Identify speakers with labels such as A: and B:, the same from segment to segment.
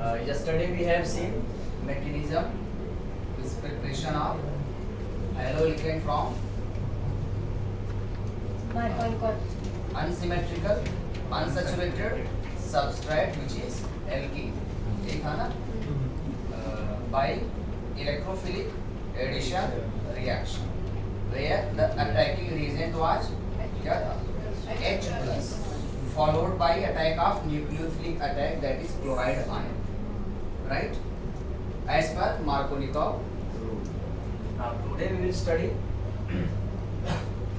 A: Yesterday we have seen mechanism is preparation of haloalkane from unsymmetrical unsaturated substrate which is alkene. ये था ना by electrophilic addition reaction where the attacking reagent was क्या था H plus followed by attack of nucleophilic attack that is chloride ion, right, as per Markovnikov rule. Now today we will study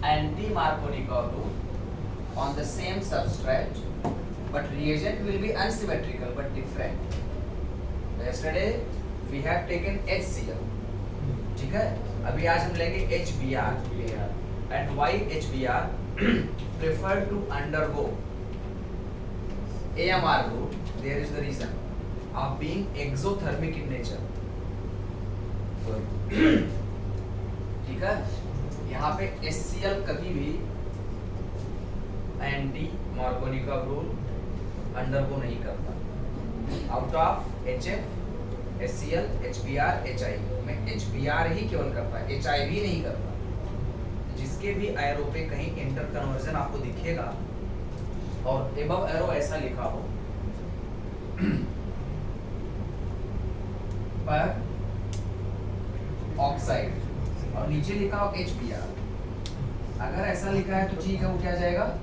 A: anti-Markovnikov rule on the same substrate but reagent will be unsymmetrical but different. Yesterday we have taken HCl, ठीक है, अभी आज हम लेंगे HBr and why HBr prefer to undergo AMR route. There is the reason of being exothermic in nature. ठीक है, यहाँ पे HCl कभी भी एंटी मार्कोनिकव रूल अंडरगो नहीं करता. Out of HF, HCl, HBr, HI में HBr ही केवल करता है, HIV नहीं करता. जिसके भी एरो पे कहीं इंटर कन्वर्जन आपको दिखेगा और एबव एरो ऐसा लिखा हो पर ऑक्साइड और नीचे लिखा हो HBr, अगर ऐसा लिखा है तो ठीक है, वो क्या जाएगा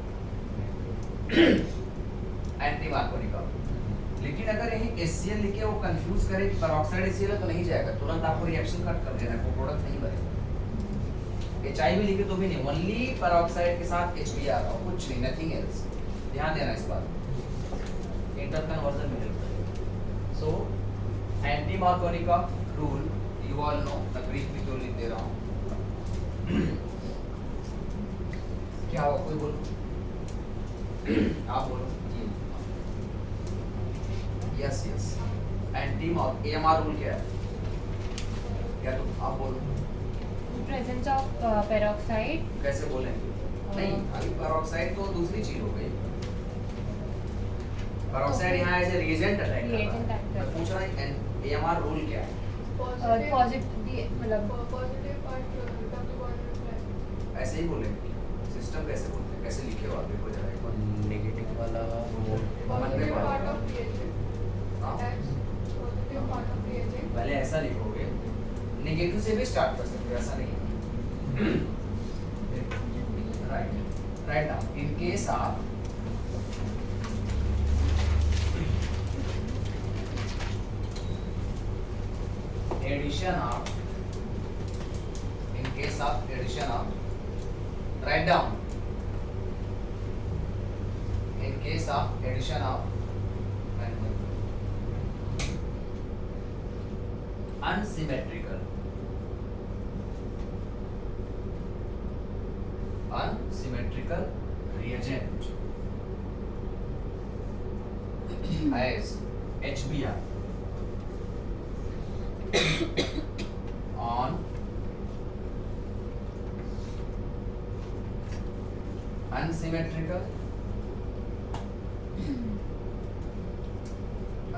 A: एंटी मार्कोनिकव. लेकिन अगर यही HCl लिखे वो कंफ्यूज करे कि पेरोक्साइड HCl है तो नहीं जाएगा, तुरंत आपको रिएक्शन कट कर देना है, वो प्रोडक्ट नहीं बनेगा. HIV लिखे तो भी नहीं, ओनली पेरोक्साइड के साथ HBr और कुछ नहीं, नथिंग एल्स. ध्यान देना इस बात, इंटर कन्वर्जन में हेल्प करेगा. So anti Markovnikov rule you all know, मैं ब्रीफ में क्यों लिख दे रहा हूँ. क्या हुआ, कोई बोलो, आप बोलो. Yes yes, anti AMR rule क्या है, क्या तुम आप बोलो.
B: Presence of peroxide.
A: कैसे बोलेंगे, नहीं अभी पेरोक्साइड तो दूसरी चीज हो गई. पेरोक्साइड यहाँ एज ए रिएजेंट अटैक कर रहा है. मैं पूछ रहा हूँ AMR रूल क्या है.
B: पॉजिटिव मतलब
A: ऐसे ही बोलेंगे, सिस्टम कैसे बोलते हैं, कैसे लिखे हो आप, देखो जरा एक बार.
C: नेगेटिव वाला
A: पहले ऐसा लिखोगे, नेगेटिव से भी स्टार्ट कर सकते हो, ऐसा नहीं. Right right down. In case of addition of, in case of addition of, right down, in case of addition of unsymmetrical reagent as HBr on unsymmetrical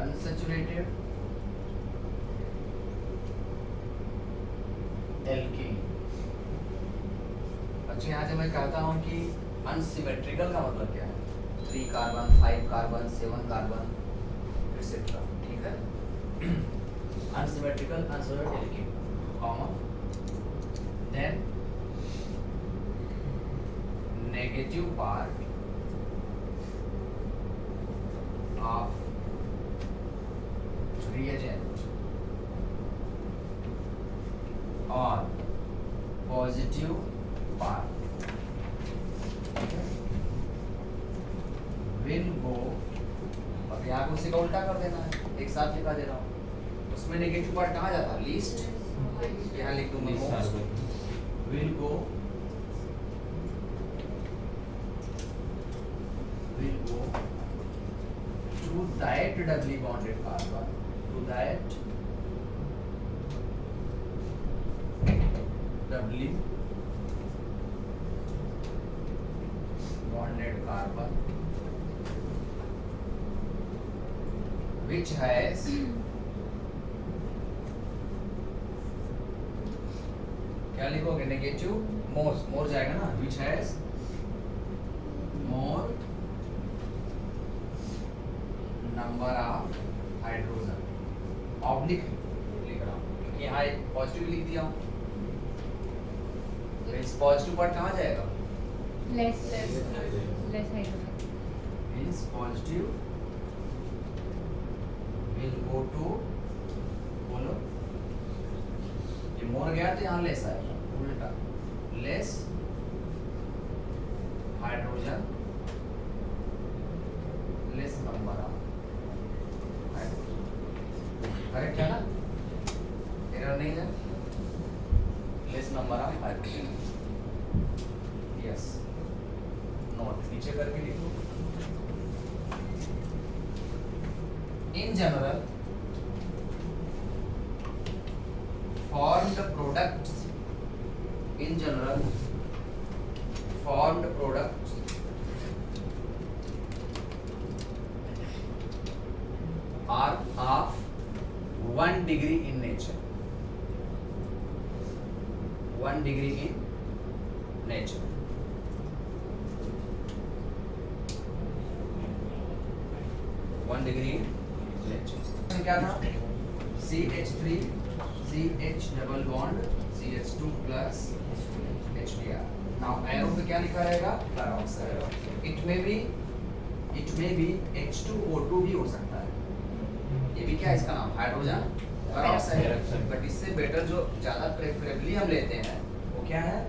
A: unsaturated alkene. अच्छा, यहाँ जब मैं कहता हूँ कि अनसिमेट्रिकल का मतलब क्या है, 3 कार्बन 5 कार्बन 7 कार्बन एक्सेट्रा, ठीक है. Unsymmetrical unsaturated alkene comma, then negative part of reagent और पॉजिटिव पार्ट विल गो. अब यहाँ को उसी का उल्टा कर देना है, एक साथ लिखा दे रहा हूँ. उसमें नेगेटिव पार्ट कहाँ जाता है, लीस्ट. यहाँ लिख दूंगा most. Will go to that doubly bonded carbon, to that doubly bonded carbon which has क्या लिखोगे नेगेटिव मोर जाएगा ना, which has more number of hydrogen, oblique लिख रहा हूँ क्योंकि यहाँ एक पॉजिटिव लिख दिया हूँ, तो इस पॉजिटिव पार्ट कहाँ जाएगा,
B: less hydrogen.
A: means positive will go to, बोलो ये मोर गया तो यहाँ लेस आएगा, उल्टा less hydrogen less number of hydrogen, correct है ना, एरर नहीं है, less number of hydrogen, yes, note नीचे करके लिखो. In general, formed products are of 1 degree in nature. 1 degree in nature. क्या था, CH3 CH double bond CH2 plus HBr. Now arrow पे क्या लिखा रहेगा, peroxide. It may be H2O2 भी हो सकता है, ये भी क्या है इसका नाम, हाइड्रोजन पेरोक्साइड. बट इससे बेटर जो ज्यादा प्रेफरेबली हम लेते हैं वो क्या है,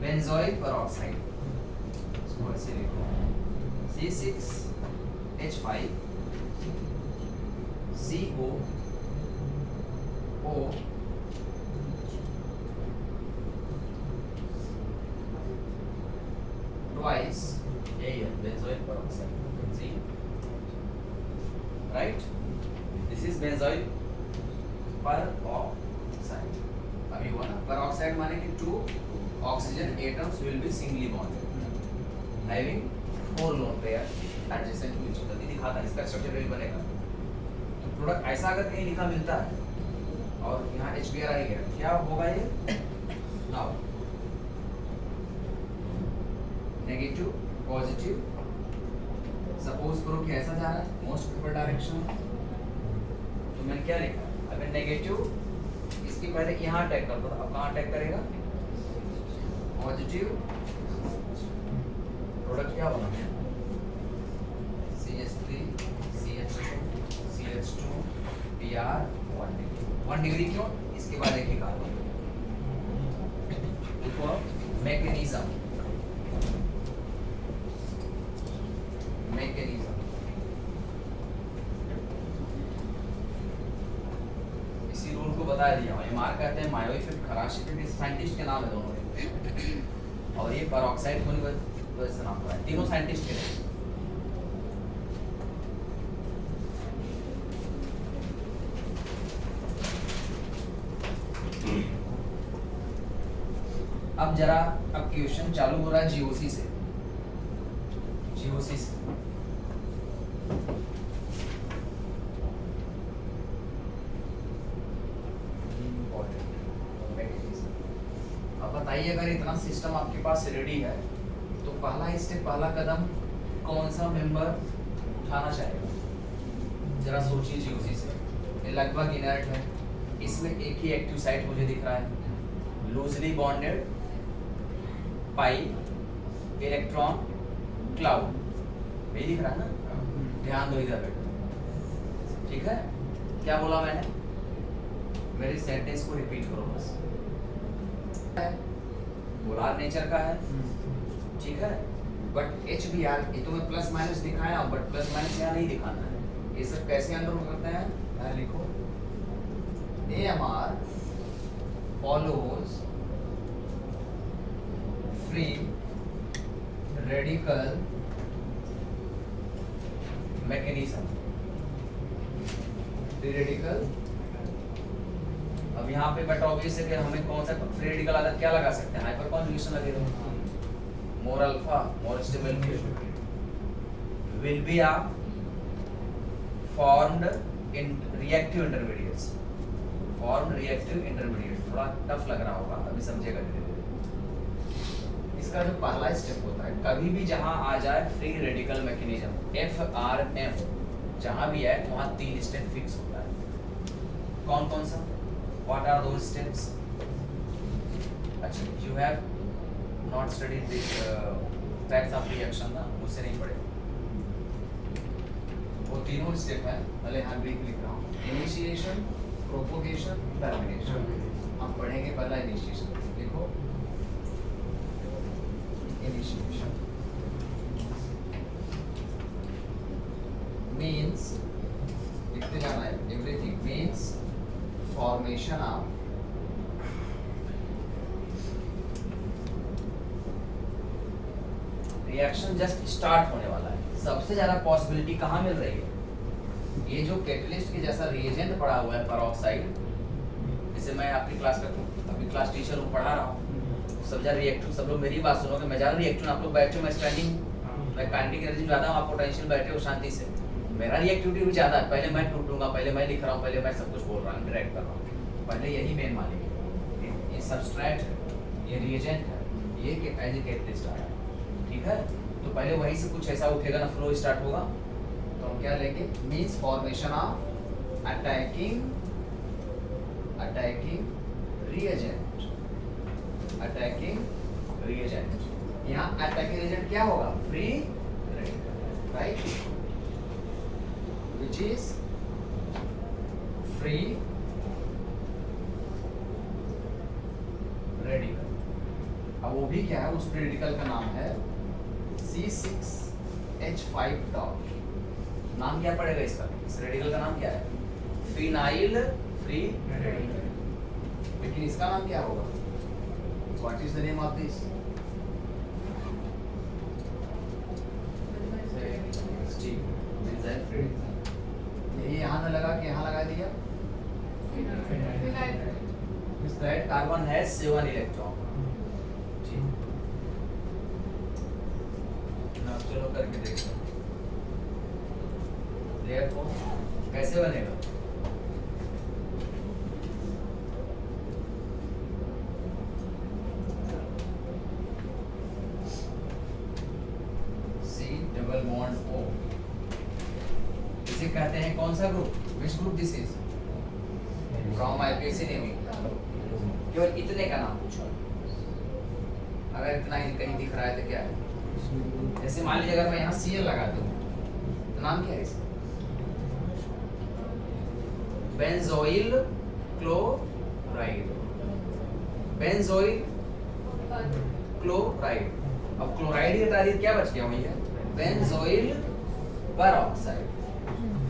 A: बेंजोइल पेरोक्साइड. इसको ऐसे लिखो C6H5 COO twice AN, benzoyl peroxide. See, right? This is benzoyl peroxide. अभी हुआ ना, peroxide माने कि 2 oxygen atoms will be singly bonded, having 4 lone pair adjacent to each other. ये दिखाता है, इसका स्ट्रक्चर भी बनेगा. तो प्रोडक्ट ऐसा अगर कहीं लिखा मिलता है और यहाँ HBr आ गया, क्या होगा ये, नाउ नेगेटिव पॉजिटिव, सपोज करो कि ऐसा जा रहा है मोस्ट प्रेफर्ड डायरेक्शन, तो मैंने क्या लिखा, अगर नेगेटिव इसके पहले यहाँ अटैक कर दो, अब कहाँ अटैक करेगा, पॉजिटिव, प्रोडक्ट क्या बना CH3 CH2 Br 1 डिग्री क्यों, इसके बाद एक ही कार्बन. देखो मैकेनिज्म इसी रूल को बता दिया. एमआर कहते हैं मायो इफेक्ट, खराश इफेक्ट, इस साइंटिस्ट के नाम है दोनों, और ये पेरोक्साइड होने वजह से नाम पड़ा है, तीनों साइंटिस्ट के नाम. अब जरा अब क्वेश्चन चालू हो रहा है जीओसी से. अब बताइए, अगर इतना सिस्टम आपके पास रेडी है तो पहला स्टेप, पहला कदम कौन सा मेंबर उठाना चाहेगा, जरा सोचिए. जीओसी से ये लगभग इनर्ट है, इसमें एक ही एक्टिव साइट मुझे दिख रहा है, loosely bonded pi electron cloud, यही दिख रहा है ना, ध्यान दो इधर बेटा, ठीक है. क्या बोला मैंने, मेरे सेंटेंस को रिपीट करो बस. पोलर नेचर का है, ठीक है, बट HBr ये तो मैं प्लस माइनस दिखाया, बट प्लस माइनस यहाँ नहीं दिखाना है. ये सब कैसे अंडर करते हैं, यहाँ लिखो AMR follows free radical mechanism. Free radical, अब यहाँ पे बट ऑब्वियस है कि हमें कौन सा फ्री रेडिकल आदत क्या लगा सकते हैं, हाइपर कॉन्जुगेशन लगेगा. मोर alpha more stable will be a formed in reactive intermediates, formed reactive intermediates, थोड़ा टफ लग रहा होगा, अभी समझेगा धीरे धीरे। इसका जो पहला स्टेप होता है, कभी भी जहां आ जाए फ्री रेडिकल मैकेनिज्म FRM, जहां भी आए वहां 3 स्टेप फिक्स होता है। कौन कौन सा? What are those steps? अच्छा, you have not studied this facts of reaction ना, मुझसे नहीं पढ़े। वो तीनों स्टेप है, भले यहाँ ब्रीफ लिख रहा हूँ। Initiation, propagation, termination. हम पढ़ेंगे पहला इनिशिएशन, देखो इनिशिएशन मीन्स, लिखते जाना है, everything means formation of reaction just start होने वाला है। सबसे ज्यादा पॉसिबिलिटी कहाँ मिल रही है? ये जो कैटलिस्ट के जैसा रिएजेंट पड़ा हुआ है पेरोक्साइड, जैसे मैं आपकी क्लास का अभी क्लास टीचर हूँ, पढ़ा रहा हूँ, सब जा रिएक्टिव, सब लोग मेरी बात सुनोगे, मैं जा रिएक्टिव, आप लोग बैठे हो, मैं स्टैंडिंग, मैं काइनेटिक एनर्जी ज्यादा हूँ, आप पोटेंशियल बैठे हो शांति से, मेरा रिएक्टिविटी भी ज्यादा है। पहले मैं टूटूंगा, पहले मैं लिख रहा हूँ, पहले मैं सब कुछ बोल रहा हूँ, इंटरेक्ट कर रहा हूँ, पहले यही मेन मालिक। ये सबस्ट्रैट है, ये रिएजेंट है, ये एज ए कैटलिस्ट आ रहा है, ठीक है? तो पहले वहीं से कुछ ऐसा उठेगा ना, फ्लो स्टार्ट होगा, तो हम क्या लेंगे? Means formation of attacking reagent, attacking reagent. यहाँ अटैकिंग रिएजेंट क्या होगा? Free radical, right, which is free radical. अब वो भी क्या है? उस फ्री रेडिकल का नाम है C6H5 डॉट। नाम क्या पड़ेगा इसका? इस रेडिकल का नाम क्या है? Phenyl free radical. लेकिन इसका नाम क्या होगा? What is the name of this? Benzyl free. यही यहाँ न लगा कि यहाँ लगा दिया। This that carbon has 7 electron। चलो करके देखते हैं। देखो कैसे बनेगा? C double bond O। इसे कहते हैं कौन सा group? Which group this is? From IPSC naming. केवल इतने का नाम पूछो, अगर इतना ही कहीं दिख रहा है तो क्या है? जैसे मान लीजिए अगर मैं यहाँ Cl लगा दूँ तो नाम क्या है इसका? Benzoyl chloride, benzoyl chloride. अब क्लोराइड की तारीफ क्या बच गया? वही है बेंजोइल पर ऑक्साइड।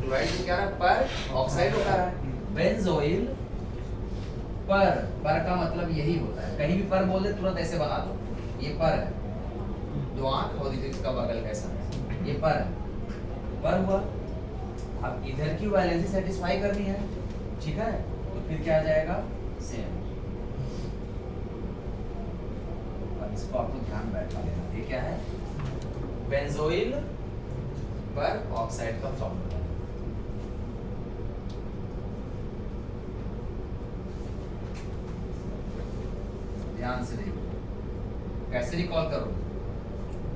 A: क्लोराइड को क्या रहा? पर ऑक्साइड होता है। बेंजोइल पर का मतलब यही होता है, कहीं भी पर बोल दे तुरंत ऐसे बना दो, ये पर है। दो आंख और इसका बगल कैसा है? ये पर हुआ। अब इधर की वैलेंसी सेटिस्फाई करनी है, ठीक है? तो फिर क्या आ जाएगा? सेम। अब इसको आपको ध्यान बैठा लेना, ये क्या है? बेंजोइल पर ऑक्साइड का फॉर्मूला। ध्यान से देखो, कैसे रिकॉल करो,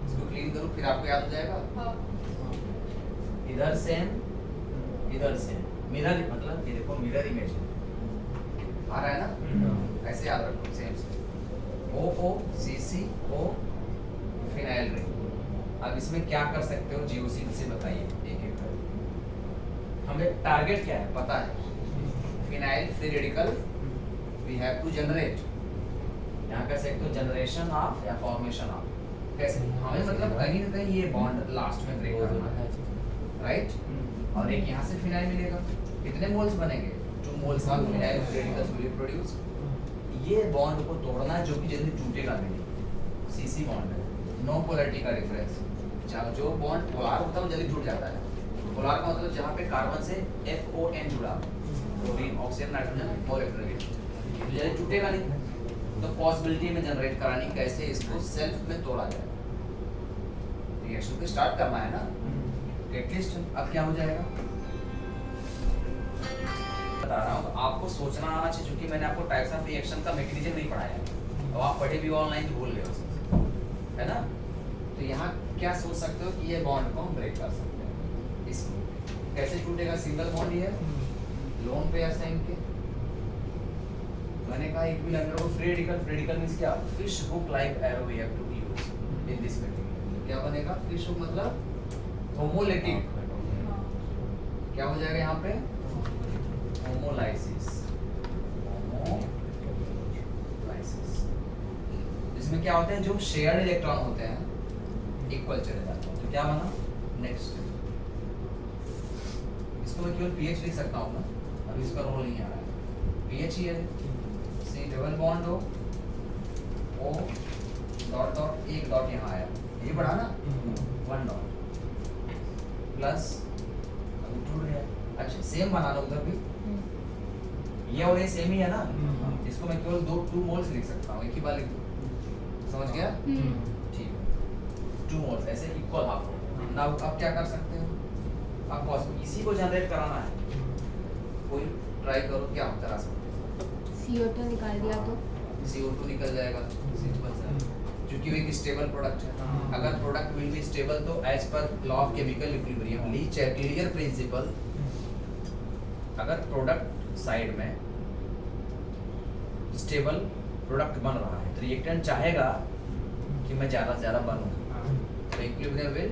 A: इसको क्लीन करो, फिर आपको याद हो जाएगा। इधर सेम, इधर सेम, मिरर मतलब ये देखो मिरर इमेज आ रहा है ना, ऐसे याद रखो सेम से। O CC O phenyl ring. अब इसमें क्या कर सकते हो? जीओसी से बताइए एक एक कर। हमें टारगेट क्या है पता है? Phenyl free radical we have to generate. यहाँ कह सकते हो जनरेशन ऑफ या फॉर्मेशन ऑफ। कैसे? हमें मतलब कहीं ना कहीं ये बॉन्ड लास्ट में ब्रेक करना है, राइट? और एक यहाँ से फिनाइल मिलेगा, कितने मोल्स बनेंगे? 2 moles of phenyl radicals will be produce. ये बॉन्ड को तोड़ना है जो कि जल्दी टूटेगा नहीं। सीसी बॉन्ड है, नो पोलैरिटी का डिफरेंस। जो बॉन्ड पोलर होता है वो जल्दी टूट जाता है। पोलर का मतलब जहाँ पे कार्बन से FON जुड़ा, क्लोरीन ऑक्सीजन नाइट्रोजन और इलेक्ट्रॉन, ये जल्दी टूटेगा नहीं। तो पॉसिबिलिटी में जनरेट करानी कैसे इसको सेल्फ में तोड़ा जाए। रिएक्शन को स्टार्ट करना है ना, कैटलिस्ट। अब क्या हो जाएगा? बता रहा हूँ, आपको सोचना आना चाहिए, क्योंकि मैंने आपको टाइप्स ऑफ रिएक्शन का मैकेनिज्म नहीं पढ़ाया है, अब आप पढ़े भी ऑनलाइन तो भूल गए उसको, है ना। तो यहाँ क्या सोच सकते हो कि ये बॉन्ड को हम ब्रेक कर सकते हैं। इसको कैसे टूटेगा? सिंगल बॉन्ड ही है, लोन पेयर साइन के। मैंने कहा it will undergo free radical means क्या? Fish hook like arrow we have to use in this material. क्या बनेगा? फिश हुक मतलब होमोलिटिक। क्या हो जाएगा यहाँ पे? होमोलाइसिस। इसमें क्या होते हैं? जो शेयर्ड इलेक्ट्रॉन होते हैं इक्वल चले जाते हैं। तो क्या बना? नेक्स्ट इसको मैं केवल पीएच लिख सकता हूँ ना, अभी इसका रोल नहीं आ रहा है। पीएच ही है, सी डबल बॉन्ड हो, ओ डॉट डॉट, एक डॉट यहाँ आया, ये बढ़ा ना, वन डॉट प्लस, अभी टूट गया। अच्छा सेम बनाना उधर भी, ये और ये सेम ही है ना, इसको मैं केवल 2 मोल्स लिख सकता हूँ, एक ही बार लिख दूँ। समझ गया? ठीक है, 2 मोल्स ऐसे इक्वल हाफ। नाउ अब क्या कर सकते हो? आपको इसी को जनरेट कराना है, कोई ट्राई करो क्या हम करा सकते हैं।
B: CO2 निकाल दिया तो
A: CO2 निकल जाएगा, सिंपल सा, क्योंकि वो एक स्टेबल प्रोडक्ट है। अगर प्रोडक्ट विल बी स्टेबल तो as per law of chemical equilibrium, Le Chatelier principle, अगर प्रोडक्ट साइड में स्टेबल प्रोडक्ट बन रहा है तो रिएक्टेंट चाहेगा कि मैं ज़्यादा से ज़्यादा बनूं, तो equilibrium will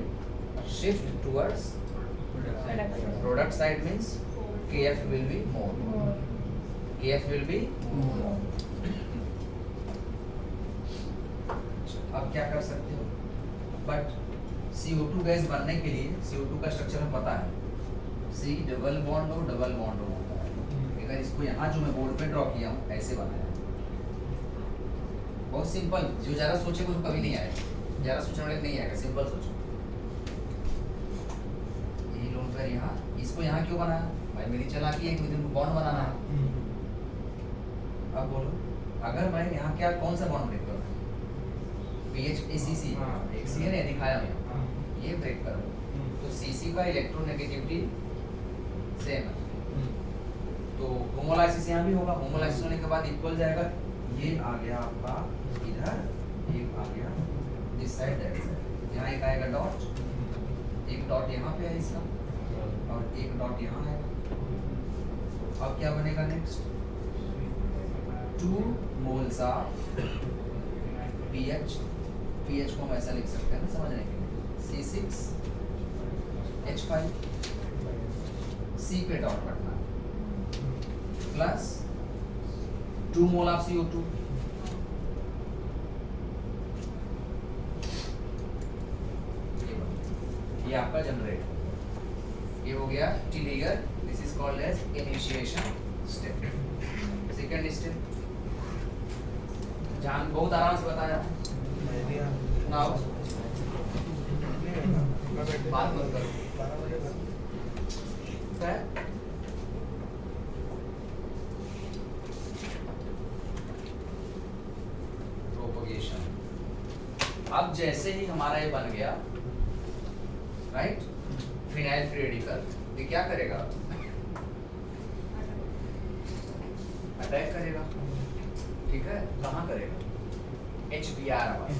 A: shift towards product side, means KF will be more, KF will be more। अब क्या कर सकते हो? बट CO2 गैस बनने के लिए CO2 का स्ट्रक्चर हमें पता है, C डबल बॉन्ड हो, डबल बॉन्ड हो होता है। अगर इसको यहाँ जो मैं बोर्ड पे ड्रॉ किया हूँ ऐसे बनाया है, बहुत सिंपल। जो ज़्यादा सोचेगा उसको कभी नहीं आएगा, ज़्यादा सोचने वाले नहीं आएगा, सिंपल सोचो। यही लोन पर यहाँ, इसको यहाँ क्यों बनाया भाई? मेरी चालाकी है कि मुझे बॉन्ड बनाना है। अब बोलो, अगर मैं यहाँ क्या कौन सा बॉन्ड ब्रेक करूँ? PHACC, एक सी है दिखाया मैं, ये ब्रेक करूँ तो CC का इलेक्ट्रोनेगेटिविटी सेम है, तो होमोलाइसिस यहाँ भी होगा। होमोलाइसिस होने के बाद इक्वल जाएगा, ये आ गया आपका इधर, एक आ गया दिस साइड, दैट साइड। यहाँ एक आएगा डॉट, एक डॉट यहाँ पे है इसका, और एक डॉट यहाँ है। अब क्या बनेगा next? 2 moles of pH, pH को हम ऐसा लिख सकते हैं ना समझने के लिए, C6H5, C पे डॉट रखना प्लस 2 मोल ऑफ CO2, ये आपका जनरेट, ये हो गया trigger. This is called as initiation step. Second step जान बहुत आराम से बताया, नाउ बात मत करो। प्रोपगेशन। अब जैसे ही हमारा ये बन गया राइट, फिनाइल फ्री रेडिकल, ये क्या करेगा? अटैक करेगा, ठीक है। कहाँ करेगा? HBr आवाज।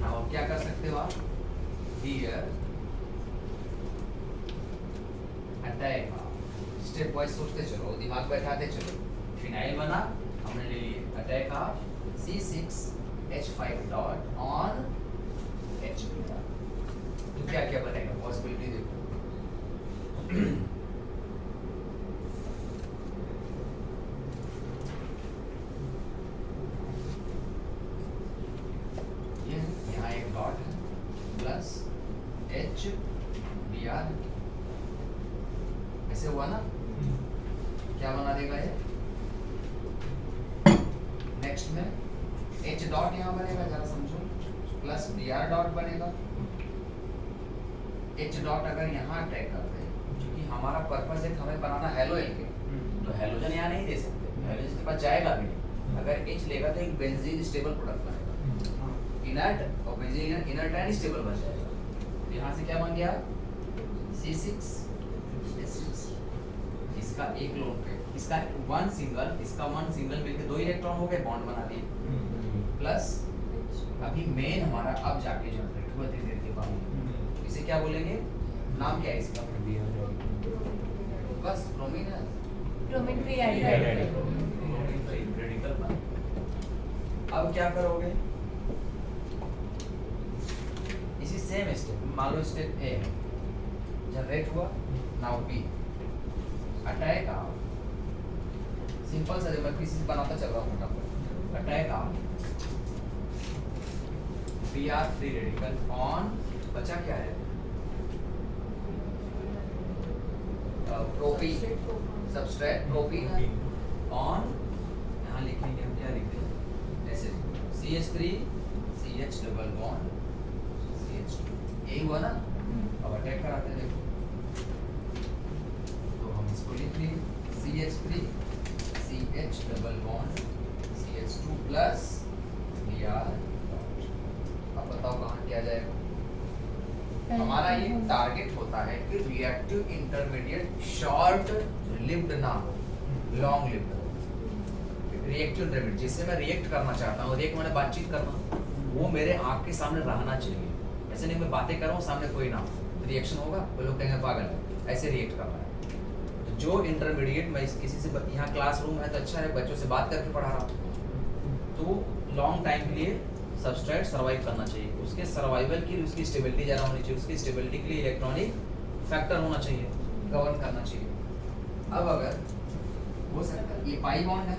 A: अब क्या कर सकते हो आप? हियर अटैक, स्टेप वाइज सोचते चलो, दिमाग बैठाते चलो। फिनाइल बना, हमने ले लिए attack of C6H5 dot on HBr। तो क्या क्या बनेगा? पॉसिबिलिटी देखो, ये यहाँ एक डॉट है प्लस HBr, ऐसे हुआ ना, क्या बना देगा ये? नेक्स्ट में H डॉट यहाँ बनेगा, जरा समझो, प्लस Br डॉट बनेगा। H डॉट अगर यहाँ अटैक करते हैं, क्योंकि हमारा पर्पस है हमें बनाना हैलोजन के, तो हैलोजन यहाँ नहीं दे सकते, हैलोजन के पास जाएगा भी नहीं। अगर H लेगा तो एक बेंजीन स्टेबल प्रोडक्ट बनेगा, इनर्ट, और बेंजीन इनर्ट एंड स्टेबल बन जाएगा। यहाँ से क्या बन गया? C6H6, इसका एक लोन पे, इसका वन सिंगल मिलके 2 इलेक्ट्रॉन हो गए, बॉन्ड बना दिए, प्लस अभी मेन हमारा अब जाके जनरेट हुआ धीरे धीरे के बाद, इसे क्या बोलेंगे, नाम क्या है इसका, बस ब्रोमीन है,
B: ब्रोमीन फ्री
A: रेडिकल बना। अब क्या करोगे, इसी सेम स्टेप, मान लो स्टेप ए जनरेट हुआ, नाउ बी अटैक आओ, सिंपल सा, मैं किसी से बनाता चल रहा हूँ फटाफट, अटैक आओ, Br फ्री रेडिकल ऑन, बचा क्या है, प्रोपीन सबस्ट्रेट प्रोपीन है ऑन, यहाँ लिखेंगे हम, क्या लिखते हैं ऐसे, CH3 CH double bond CH2, यही हुआ ना, अब अटैक कराते हैं देखो, तो हम इसको लिख लिए CH3 CH double bond CH2 plus Br, अब बताओ कहाँ किया जाएगा, हमारा ये टारगेट होता है कि रिएक्टिव इंटरमीडिएट शॉर्ट लिव्ड ना हो, लॉन्ग लिव्ड हो, रिएक्टिव इंटरमीडिएट जिससे मैं रिएक्ट करना चाहता हूँ, रिएक्ट मैंने बातचीत करना, वो मेरे आँख के सामने रहना चाहिए, ऐसे नहीं मैं बातें कर रहा हूँ सामने कोई ना हो, रिएक्शन होगा, कोई लोग कहेंगे पागल है, ऐसे रिएक्ट करना है। तो जो इंटरमीडिएट मैं किसी से, यहाँ क्लासरूम है तो अच्छा है, बच्चों से बात करके पढ़ा रहा हूँ, तो लॉन्ग टाइम के लिए सबस्ट्रेट सर्वाइव करना चाहिए, उसके सर्वाइवल के लिए उसकी स्टेबिलिटी ज़्यादा होनी चाहिए, उसकी स्टेबिलिटी के लिए इलेक्ट्रॉनिक फैक्टर होना चाहिए, गवर्न करना चाहिए। अब अगर हो सकता है ये पाई बॉन्ड है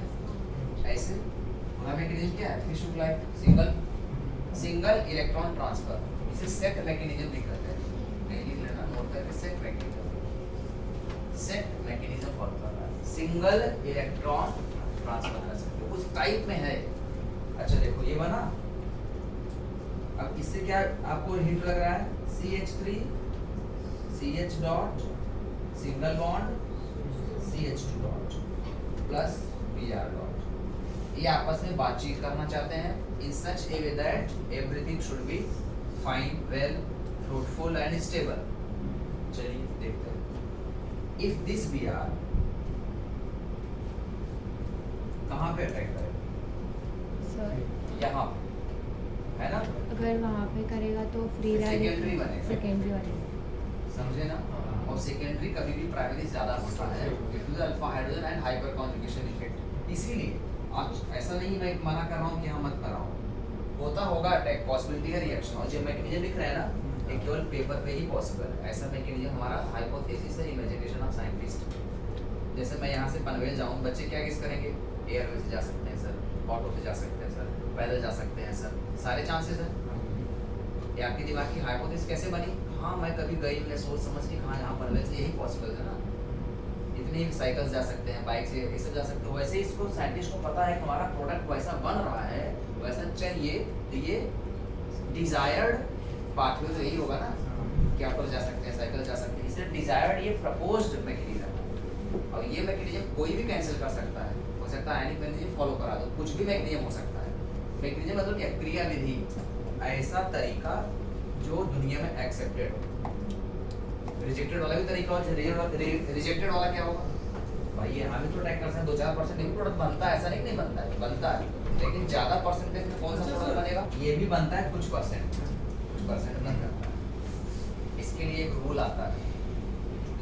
A: ऐसे, पूरा मैकेनिज्म क्या है, fish hook like single electron transfer, इसे सेट मैकेनिज्म भी कहते हैं, नहीं लिख लेना, नोट करके सेट मैकेनिज्म फॉलो कर रहा है, सिंगल इलेक्ट्रॉन ट्रांसफर कर सकते हो, उस टाइप में है। अच्छा देखो ये बना, अब इससे क्या आपको हिंट लग रहा है, CH3 CH dot single bond CH2 dot plus Br dot, ये आपस में बातचीत करना चाहते हैं, in such a way that everything should be fine, well, fruitful and stable। चलिए देखते हैं, if this Br कहाँ पे अटैक करेगा, यहाँ पे है ना,
B: अगर वहाँ पे करेगा तो फ्री
A: सेकेंडरी बनेगा,
B: सेकेंडरी वाले,
A: समझे ना, और सेकेंडरी कभी भी प्राइमरी ज्यादा होता है due to the alpha hydrogen and hyperconjugation effect. इसीलिए आज ऐसा नहीं मैं मना कर रहा हूँ कि हाँ मत कराओ, होता होगा अटैक, पॉसिबिलिटी है रिएक्शन, और जो मैकेनिज्म लिख रहे हैं ना ये केवल पेपर पे ही पॉसिबल है, ऐसा मैकेनिज्म हमारा हाइपोथेसिस है, इमेजिनेशन ऑफ साइंटिस्ट। जैसे मैं यहाँ से पनवेल जाऊँ, बच्चे क्या गेस करेंगे, एयरवे से जा सकते हैं सर, ऑटो से जा सकते हैं सर, पैदल जा सकते हैं सर, सारे चांसेस हैं। ये आपकी दिमाग की हाइपोथेसिस कैसे बनी, हाँ मैं कभी गई, मैं सोच समझ के, हाँ यहाँ पनवेल से यही पॉसिबल है ना, इतनी साइकिल जा सकते हैं, बाइक से ये सब जा सकते हो, वैसे ही इसको साइंटिस्ट को पता है कि हमारा प्रोडक्ट वैसा बन रहा है, वैसा चाहिए, तो ये डिजायर्ड पाथवे तो यही होगा ना कि आप जा सकते हैं, साइकिल जा सकते हैं, इसलिए डिजायर्ड ये प्रपोज्ड मैकेनिज्म, और ये मैकेनिज्म कोई भी कैंसिल कर सकता है, हो सकता है आयनिक मैकेनिज्म फॉलो करा दो, कुछ भी मैकेनिज्म हो सकता है। मैकेनिज्म मतलब क्या, क्रिया विधि, ऐसा तरीका जो दुनिया में एक्सेप्टेड हो, रिजेक्टेड वाला भी तरीका हो, रिजेक्टेड वाला क्या होगा भाई, ये हम भी तो अटैक कर सकते हैं, 2-4% ही प्रोडक्ट बनता है, ऐसा नहीं बनता है, बनता है, लेकिन ज्यादा परसेंटेज में कौन सा प्रोडक्ट बनेगा, ये भी बनता है कुछ परसेंट बन जाता है। इसके लिए एक रूल आता है,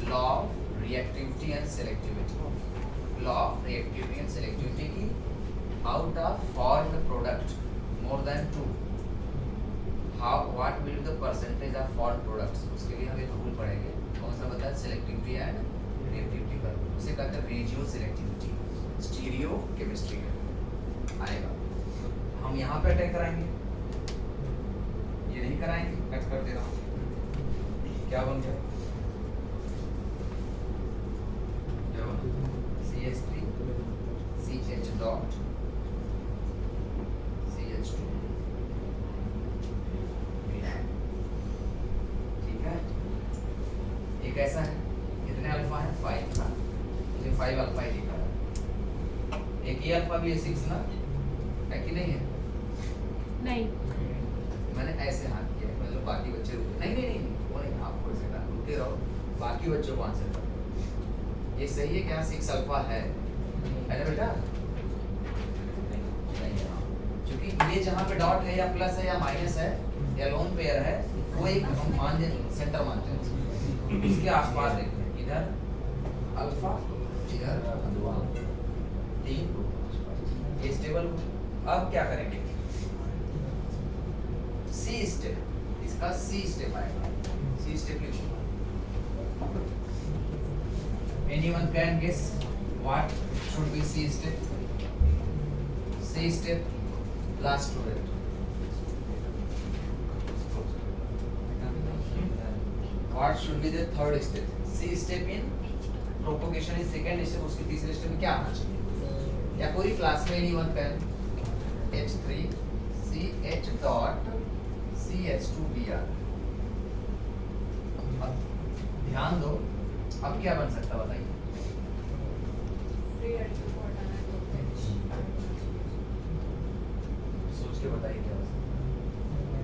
A: law of reactivity and selectivity, law of reactivity and selectivity की, out of formed product more than 2 how what will the percentage of formed products, उसके लिए हम एक रूल पढ़ेंगे, कौन सा बताया, सेलेक्टिविटी एंड रिएक्टिविटी का, उसे कहते हैं रेडियो सेलेक्टिविटी, स्टीरियो केमिस्ट्री का आएगा। हम यहाँ पे अटैक कराएंगे, ये नहीं कराएंगे, कट कर दे रहा हूँ, क्या बन गया, क्या बना, CH3 CH डॉट CH2, ठीक है, एक ऐसा है, कितने अल्फा है, 5 ना, मुझे 5 अल्फा ही लिखा है, एक ही अल्फा भी है 6 ना, है कि नहीं है,
B: नहीं
A: मैंने ऐसे हाथ किया, मतलब बाकी बच्चे रुके, नहीं वो नहीं, आप कोई से रुके रहो, बाकी बच्चों को आंसर करो, ये सही है क्या? 6 अल्फा है ना बेटा? नहीं है, क्योंकि ये जहाँ पे डॉट है या प्लस है या माइनस है या लोन पेयर है, वो एक हम मान सेंटर मानते हैं इसके आसपास देखते हैं, इधर अल्फा इधर 3 ये स्टेबल। अब क्या करेंगे? सी स्टेप, इसका सी स्टेप आएगा। सी स्टेप लिखो। Anyone can guess what should be C step? C step, last student. What should be the third step? C step in propagation is second step, उसके तीसरे step में क्या आना चाहिए? या पूरी क्लास में anyone can H3 CH dot CH2Br। अब ध्यान दो, अब क्या बन सकता है बताइए? सोच के बताइए क्या हो सकता है?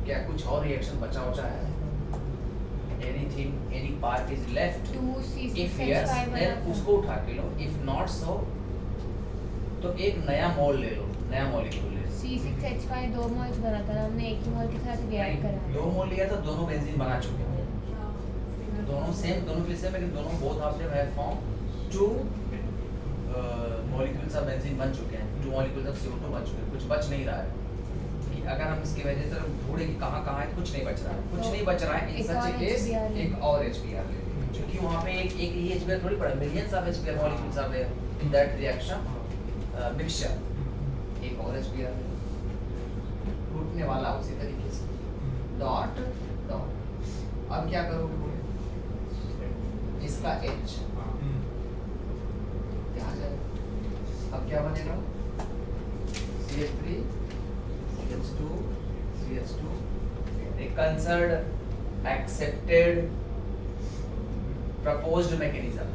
A: क्या कुछ और रिएक्शन बचा है? Anything, any part is left? If yes, then उसको उठा के लो। If not so, तो एक नया मोल ले लो, नया मॉलिक्यूल ले लो।
B: C6H5 2 मोल्स बना था ना, हमने एक ही मोल के साथ रिएक्ट करा।
A: 2 मोल लिया था, दोनों बेंजीन बना चुके हैं। दोनों सेम, दोनों फिर सेम, लेकिन दोनों both of them have form 2 molecules of benzene बन चुके हैं, 2 मॉलिक्यूल्स ऑफ CO2 बन चुके हैं। कुछ बच नहीं रहा है कि अगर हम इसकी वजह से ढूंढे कि कहाँ है, कुछ नहीं बच रहा है, कुछ नहीं बच रहा है। इन सच ए केस एक और HBr ले लेंगे, क्योंकि वहाँ पे एक ही HBr थोड़ी पड़ा, millions of HBr molecules are there in that reaction mixture. एक और HBr टूटने वाला उसी तरीके से डॉट डॉट। अब क्या करोगे बोले? इसका H यहाँ जाएगा। अब क्या बनेगा? CH3 CH2 CH2 एक कंसर्न्ड एक्सेप्टेड प्रपोज्ड मैकेनिज्म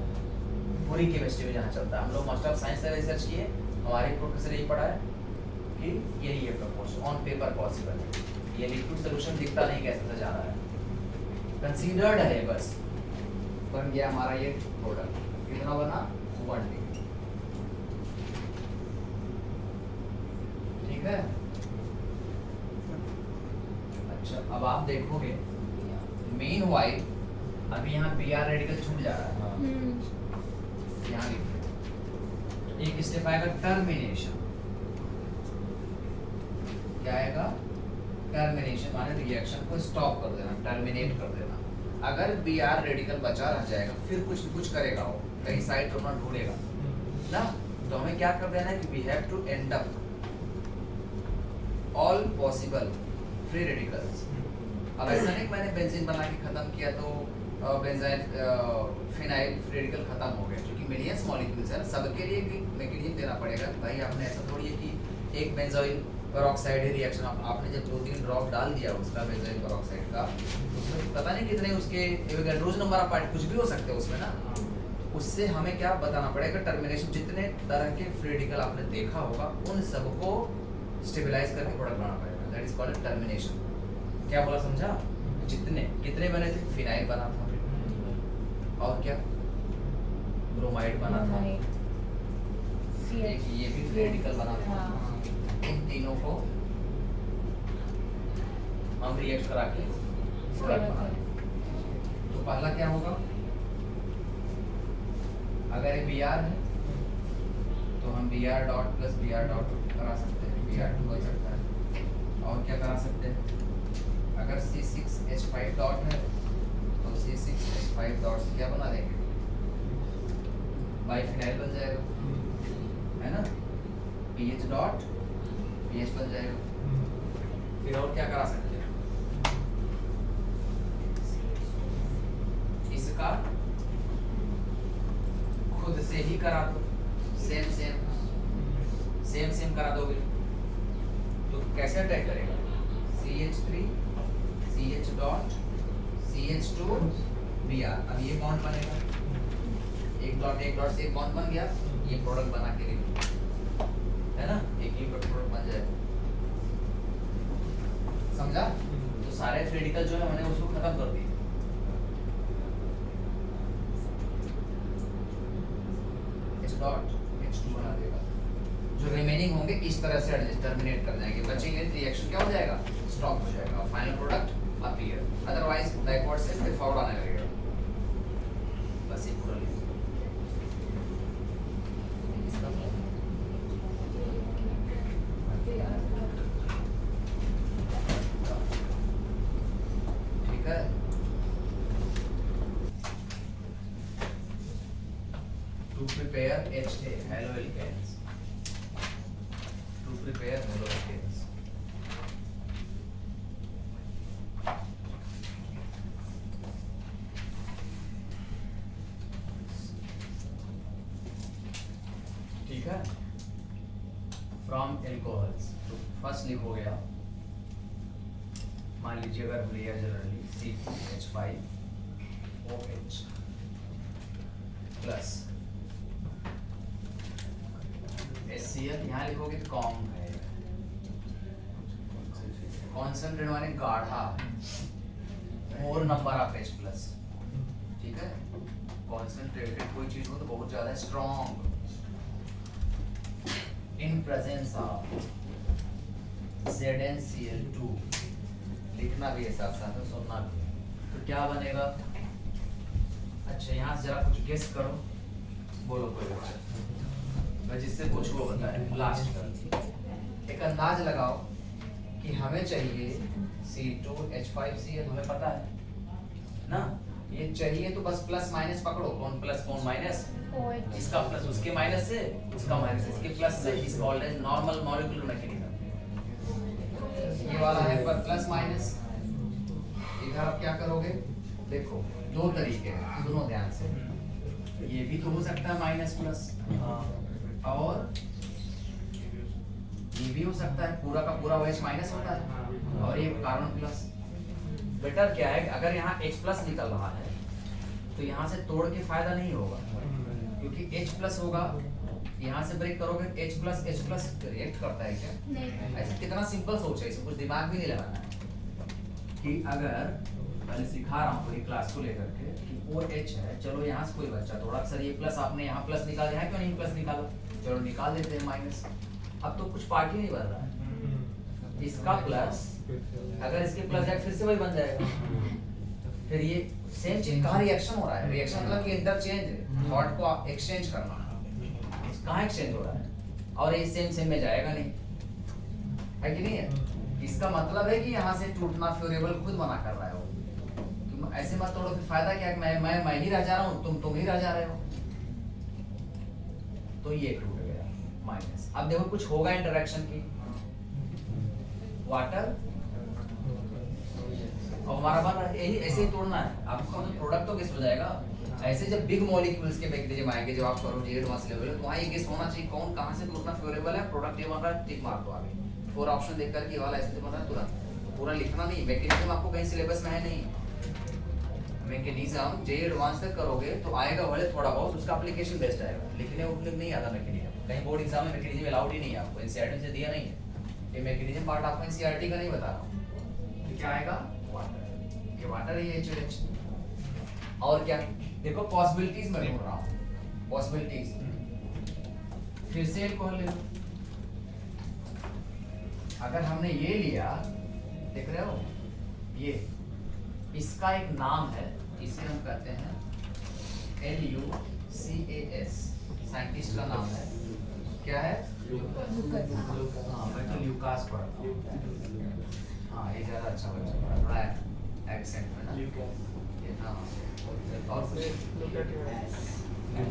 A: पूरी केमिस्ट्री में जहाँ चलता है। हम लोग मास्टर ऑफ साइंस से रिसर्च किए, हमारे प्रोफेसर यही पढ़ा है कि यही है प्रपोज ऑन पेपर पॉसिबल। ये लिक्विड सॉल्यूशन दिखता नहीं कैसे से जा रहा है, कंसीडर्ड है बस। बन गया हमारा ये प्रोडक्ट। कितना बना? 1D। ठीक है। अच्छा, अब आप देखोगे मीनवाइल अभी यहाँ Br रेडिकल छूट जा रहा है। यहाँ लिखो एक स्टेप आएगा टर्मिनेशन। क्या आएगा? टर्मिनेशन माने रिएक्शन को स्टॉप कर देना, टर्मिनेट कर देना। अगर Br रेडिकल बचा रह जाएगा, फिर कुछ करेगा वो, कहीं साइड अपना ढूंढेगा ना, तो हमें क्या कर देना है कि we have to end up all possible free radicals. अब ऐसा नहीं मैंने बेंजीन बना के खत्म किया तो बेंजाइल फिनाइल फ्री रेडिकल खत्म हो गया, क्योंकि मिलियंस मॉलिक्यूल्स है, सबके लिए एक मैकेनिज्म देना पड़ेगा। भाई आपने ऐसा थोड़ी है कि एक बेंजोइल पेरोक्साइड रिएक्शन आपने जब 2-3 ड्रॉप डाल दिया उसका बेंजोइल पेरोक्साइड का, उसमें पता नहीं कितने उसके एवोगाड्रोज नंबर ऑफ पार्टिकल कुछ भी हो सकते हैं उसमें ना। उससे हमें क्या बताना पड़ेगा? टर्मिनेशन। जितने तरह के फ्री रेडिकल आपने देखा होगा उन सबको स्टेबलाइज करके प्रोडक्ट बनाना पड़ेगा, दैट इज कॉल्ड टर्मिनेशन। क्या बोला समझा? जितने कितने बने थे? फिनाइल बना था, और क्या ब्रोमाइड बना था, एक ये भी फ्री रेडिकल बना था। इन तीनों को हम रिएक्ट करा के प्रोडक्ट बनाएंगे। तो पहला क्या होगा? अगर ये Br है तो हम Br dot plus Br dot करा सकते हैं, Br2 बन सकता है। और क्या करा सकते हैं? अगर C6H5 डॉट है तो C6H5 डॉट से क्या बना देंगे? बाइफिनाइल बन जाएगा, है ना? PH डॉट PH बन जाएगा। फिर और क्या करा सकते हैं? इसका खुद से ही करा दो, सेम करा दोगे तो कैसे अटैक करेगा? CH3 CH dot CH2 Br। अब ये बॉन्ड बनेगा, एक डॉट से एक बॉन्ड बन गया, ये प्रोडक्ट बना के लिखो, है ना? एक ही प्रोडक्ट बन जाएगा। समझा? तो सारे फ्री रेडिकल जो है मैंने उसको खत्म कर दिया। डॉट H2 बना देगा। जो रिमेनिंग होंगे इस तरह से टर्मिनेट कर जाएंगे, बचेंगे रिएक्शन क्या हो जाएगा, स्टॉप हो जाएगा, final product appear, otherwise backward से फिर फॉरवर्ड आने लगेगा। बस ये पूरा लिखो। ठीक है, to prepare HA haloalkanes, to prepare haloalkanes, ठीक है, फ्रॉम एल्कोहल्स। तो फर्स्ट लिखो गया, मान लीजिए अगर हम लिया जनरली C2H5OH प्लस HCl, यहाँ लिखोगे कॉम है, कॉन्सेंट्रेट माने गाढ़ा, मोर नंबर ऑफ H प्लस, ठीक है, कॉन्सेंट्रेटेड कोई चीज हो तो बहुत ज्यादा strong, in presence of ZnCl2, लिखना भी है साथ साथ में, सुनना भी। तो क्या बनेगा, अच्छा यहाँ से जरा कुछ गेस करो, बोलो कोई बच्चा, मैं जिससे पूछूं वो बताए लास्ट का। एक अंदाज लगाओ कि हमें चाहिए C2H5Cl, हमें पता है ना, ये चाहिए तो बस प्लस माइनस पकड़ो, कौन प्लस कौन माइनस,
B: OH
A: इसका प्लस उसके माइनस से, उसका माइनस इसके प्लस से, इसका ऑलरेडी नॉर्मल मॉलिक्यूलर मैकेनिज्म। ये वाला है पर प्लस माइनस, इधर आप क्या करोगे, देखो दो तरीके हैं, सुनो ध्यान से, ये भी तो हो सकता है माइनस प्लस, और ये भी हो सकता है पूरा का पूरा OH माइनस होता है, और ये कार्बन प्लस। बेटर क्या है, अगर यहाँ H प्लस निकल रहा है तो यहाँ से तोड़ के फायदा नहीं होगा, क्योंकि H प्लस होगा, यहाँ से ब्रेक करोगे H प्लस रिएक्ट करता है क्या,
B: नहीं,
A: ऐसे कितना सिंपल सोच है, इसमें कुछ दिमाग भी नहीं लगाना है। कि अगर पहले सिखा रहा हूँ पूरी क्लास को लेकर के कि OH है, चलो यहाँ से कोई बच्चा थोड़ा सर ये प्लस आपने यहाँ प्लस निकाल दिया है, क्यों नहीं प्लस निकालो, चलो निकाल देते हैं माइनस, अब तो कुछ पार्ट ही नहीं बन रहा है, इसका प्लस अगर इसके प्लस जाए फिर से वही बन जाएगा, फिर ये सेम चीज कहाँ रिएक्शन हो रहा है, रिएक्शन मतलब कि इंटरचेंज, थॉट को एक्सचेंज करना, कहाँ एक्सचेंज हो रहा है, और ये सेम में जाएगा नहीं, है कि नहीं है। इसका मतलब है कि यहाँ से टूटना फ्यूरेबल खुद मना कर रहा है वो, तुम ऐसे मत तोड़ो, फिर फायदा क्या है, मैं ही रह जा रहा हूँ, तुम ही रह जा रहे हो, तो ये टूट गया माइनस। अब देखो कुछ होगा इंटरेक्शन की, वाटर और हमारा बन रहा है, यही ऐसे ही तोड़ना है आपको, प्रोडक्ट तो गेस हो जाएगा। ऐसे जब बिग मॉलिक्यूल्स के मैकेनिज्म आएंगे, जब आप करो एडवांस लेवल, तो वहाँ ये गेस होना चाहिए कौन कहाँ से टूटना फेवरेबल है, प्रोडक्ट ये बन रहा है, टिक मार दो आगे, 4 ऑप्शन देख करके ये वाला ऐसे बन रहा है तुरंत, पूरा लिखना नहीं, मैकेनिज्म आपको कहीं सिलेबस में है नहीं, मैकेनिज्म जे एडवांस तक करोगे तो आएगा भले थोड़ा बहुत, उसका एप्लीकेशन बेस्ट आएगा, लिखने उठने नहीं आता मैकेनिज्म, कहीं बोर्ड एग्जाम में मैकेनिज्म अलाउड ही नहीं है आपको, एनसीईआरटी से दिया नहीं है, ये मैकेनिज्म पार्ट आपको एनसीईआरटी का नहीं बता रहा हूँ। तो क्या आएगा, वाटर, ये वाटर ही है HOH। और क्या, देखो पॉसिबिलिटीज में ढूंढ रहा हूँ, पॉसिबिलिटीज, फिर से अल्कोहल ले लो, अगर हमने ये लिया, देख रहे हो ये, इसका एक नाम है, इसे हम कहते हैं LUCAS, साइंटिस्ट का नाम है, क्या है, हाँ मैं तो ल्यूकास पढ़ता हूँ, हाँ ये ज्यादा अच्छा बच्चा पढ़ा, थोड़ा एक्सेंट में ना, ये हाँ, और कुछ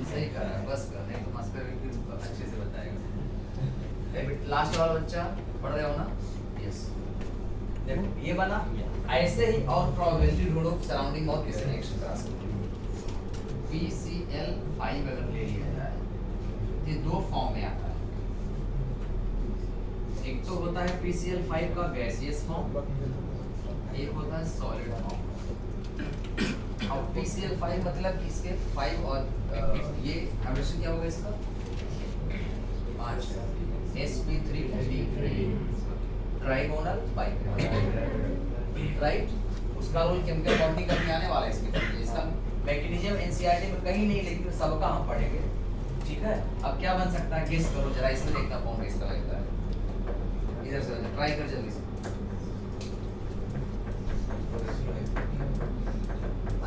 A: सही कर रहा है, बस कर, नहीं तो मास्टर अच्छे से बताएगा। लास्ट वाला बच्चा पढ़ रहे हो ना, यस, देखो ये बना, ऐसे ही और प्रोबेबिलिटी ढूंढो सराउंडिंग और किसी रिएक्शन करा सकते हो। PCl5 अगर ले लिया जाए, ये दो फॉर्म में आता है, एक तो होता है PCl5 का गैसियस फॉर्म, एक होता है सॉलिड फॉर्म। और PCl5 मतलब कि इसके 5 और ये एब्रेशन क्या होगा इसका, 5 sp3 ट्राइगोनल बाइकार्बोनेट, राइट, उसका रोल केमिकल बॉन्डिंग करने आने वाला है इसके, इसका मैकेनिज्म एनसीईआरटी में कहीं नहीं, लेकिन सबका हम पढ़ेंगे, ठीक है, अब क्या बन सकता है गेस करो जरा, इसमें देखना कौन इसका लगता है। इधर से ट्राई कर जल्दी से,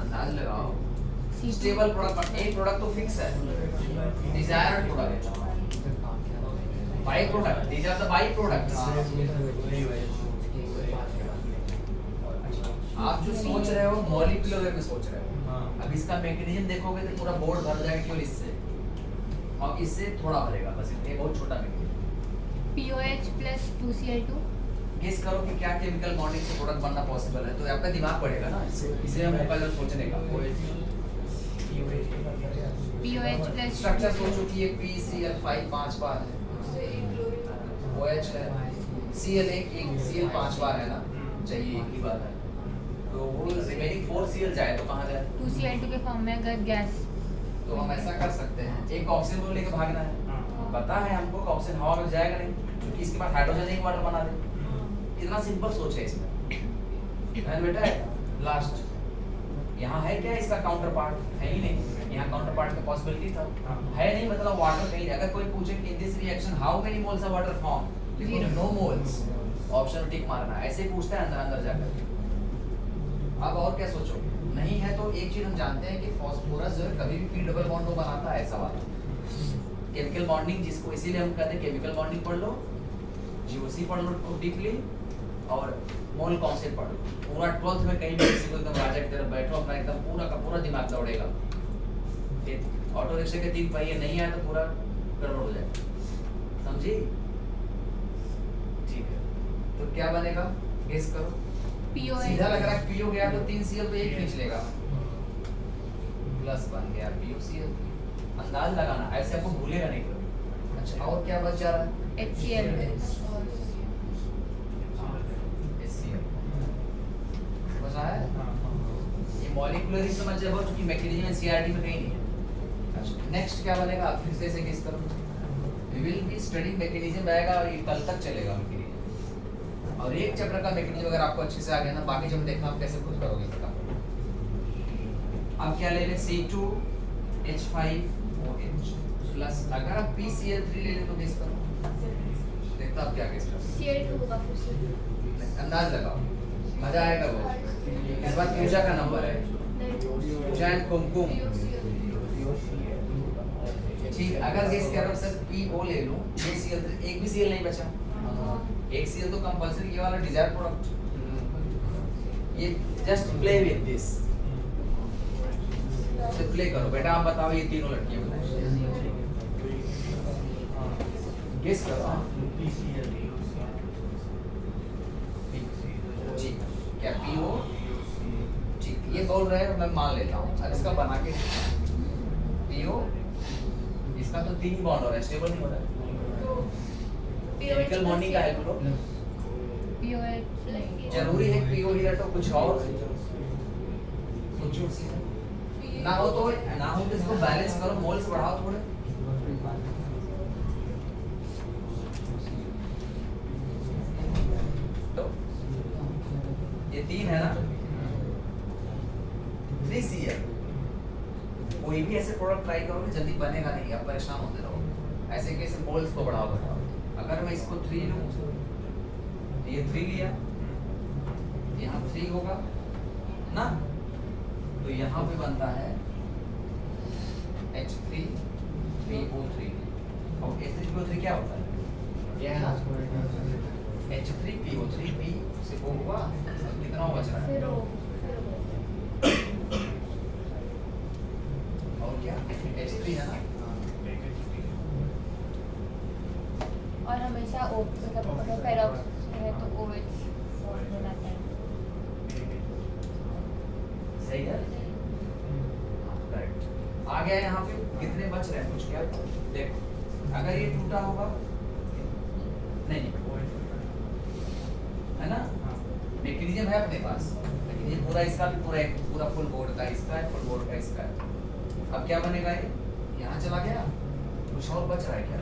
A: अंदाज लगाओ। स्टेबल प्रोडक्ट, एक प्रोडक्ट तो फिक्स है, desired product, by product, these are the by products. आप जो सोच रहे हो मॉलिक्यूलर में सोच रहे हो, अब इसका मैकेनिज्म देखोगे तो पूरा बोर्ड भर जाएगा केवल इससे, और इससे थोड़ा भरेगा, बस ये बहुत छोटा mechanism.
B: POH plus 2Cl2।
A: Guess करो कि क्या केमिकल बॉन्डिंग से प्रोडक्ट बनना पॉसिबल है, तो आपका दिमाग बढ़ेगा ना, इसे हम मौका दो सोचने का।
B: POH plus
A: स्ट्रक्चर सोचो कि एक PCl5 5 बार है, OH है, Cl एक Cl 5 बार है ना, चाहिए एक ही बार है, तो वो रिमेनिंग 4Cl जाए तो कहाँ जाए?
B: 2Cl2 के फॉर्म में अगर गैस,
A: तो हम ऐसा कर सकते हैं, एक ऑक्सीजन को लेकर भागना है, पता है हमको कि ऑक्सीजन हवा में जाएगा नहीं, क्योंकि इसके बाद हाइड्रोजन एक वाटर बना दे। इतना सिंपल सोच है इसमें। एंड बेटा लास्ट, यहाँ है क्या इसका काउंटर पार्ट? है ही नहीं, यहाँ काउंटर पार्ट का पॉसिबिलिटी था, है नहीं, मतलब वाटर कहीं। अगर कोई पूछे कि in this reaction how many moles of water form, लिखो नो मोल्स, ऑप्शन टिक मारना, ऐसे ही पूछता है अंदर अंदर जाकर। अब और क्या सोचो, नहीं है तो एक चीज हम जानते हैं कि फास्फोरस जो है कभी भी पी डबल बॉन्ड बनाता है, ऐसा बात। केमिकल बॉन्डिंग जिसको इसीलिए हम कहते हैं केमिकल बॉन्डिंग पढ़ लो, जीओसी पढ़ लो डीपली, और मोल कॉन्सेप्ट पढ़ लो पूरा। 12th में कहीं भी किसी को एकदम राजा की तरह बैठो, अपना एकदम पूरा का पूरा दिमाग दौड़ेगा। फिर ऑटो रिक्शा के 3 पहिए नहीं आए तो पूरा गड़बड़ हो जाएगा, समझी? ठीक है, तो क्या बनेगा गेस करो।
B: POH
A: सीधा लग रहा है PO गया तो 3Cl पे एक खींच लेगा, प्लस बन गया POCl। अंदाज लगाना, ऐसे आपको भूलेगा नहीं कभी। अच्छा, और क्या बच जा रहा है?
B: HCl।
A: HCl बच रहा है। ये मॉलिक्यूलर ही समझ जाओ, क्योंकि मैकेनिज्म एनसीईआरटी में कहीं नहीं है। अच्छा, नेक्स्ट क्या बनेगा, आप फिर से इसे गेस करो। We will be study mechanism आएगा, और ये कल तक चलेगा मैकेनिज्म, और एक चैप्टर का मैकेनिज्म अगर आपको अच्छे से आ गया ना, बाकी जब देखना आप कैसे खुद करोगे इसका। अब क्या ले लें, C2H5OH प्लस, अगर आप PCl3 ले लें तो गेस करो, देखता आप क्या गेस करो।
B: Cl2 होगा फिर से।
A: अंदाज लगाओ, मजा आएगा बहुत। इस बार पूजा का नंबर है, पूजा एंड कुमकुम। ठीक, अगर गेस करो सर PO ले लूं, ये Cl3, एक भी Cl नहीं बचा, एक Cl तो कंपल्सरी, ये वाला डिजायर प्रोडक्ट। ये जस्ट प्ले विद दिस, तो प्ले करो बेटा। आप बताओ, ये तीनों लड़कियां बताएं, गेस करो। जी, क्या PO? ठीक, ये बोल रहे हैं, मैं मान लेता हूँ। अब इसका बना के PO, इसका तो 3 बॉन्ड हो रहा है, स्टेबल नहीं हो रहा है। केमिकल बॉन्डिंग का है बोलो,
B: POH
A: जरूरी है PO ही रटो, कुछ और सोचो। ना हो तो इसको बैलेंस करो, मोल्स बढ़ाओ थोड़े। तो ये 3 है ना, 3Cl। कोई भी ऐसे प्रोडक्ट ट्राई करोगे जल्दी बनेगा नहीं, आप परेशान होते रहोगे। ऐसे कैसे मोल्स को बढ़ाओ घटाओ। अगर मैं इसको 3 लूं, ये 3 लिया, यहाँ 3 होगा ना, तो यहाँ पे बनता है H3PO3, और H3PO3 क्या होता है? ये है ना H3PO3, P से O हुआ, कितना बच रहा है? और क्या H3 है ना,
B: और हमेशा O मतलब अगर पैराक्स है तो OH बनाता है।
A: सही है, राइट। आ गया यहाँ पे, कितने बच रहे हैं कुछ क्या? देखो, अगर ये टूटा होगा नहीं, है ना, मैकेनिज्म है अपने पास, लेकिन ये पूरा इसका भी पूरा फुल बोर्ड का इसका है, फुल बोर्ड का इसका है। अब क्या बनेगा, ये यहाँ चला गया, कुछ और बच रहा है क्या?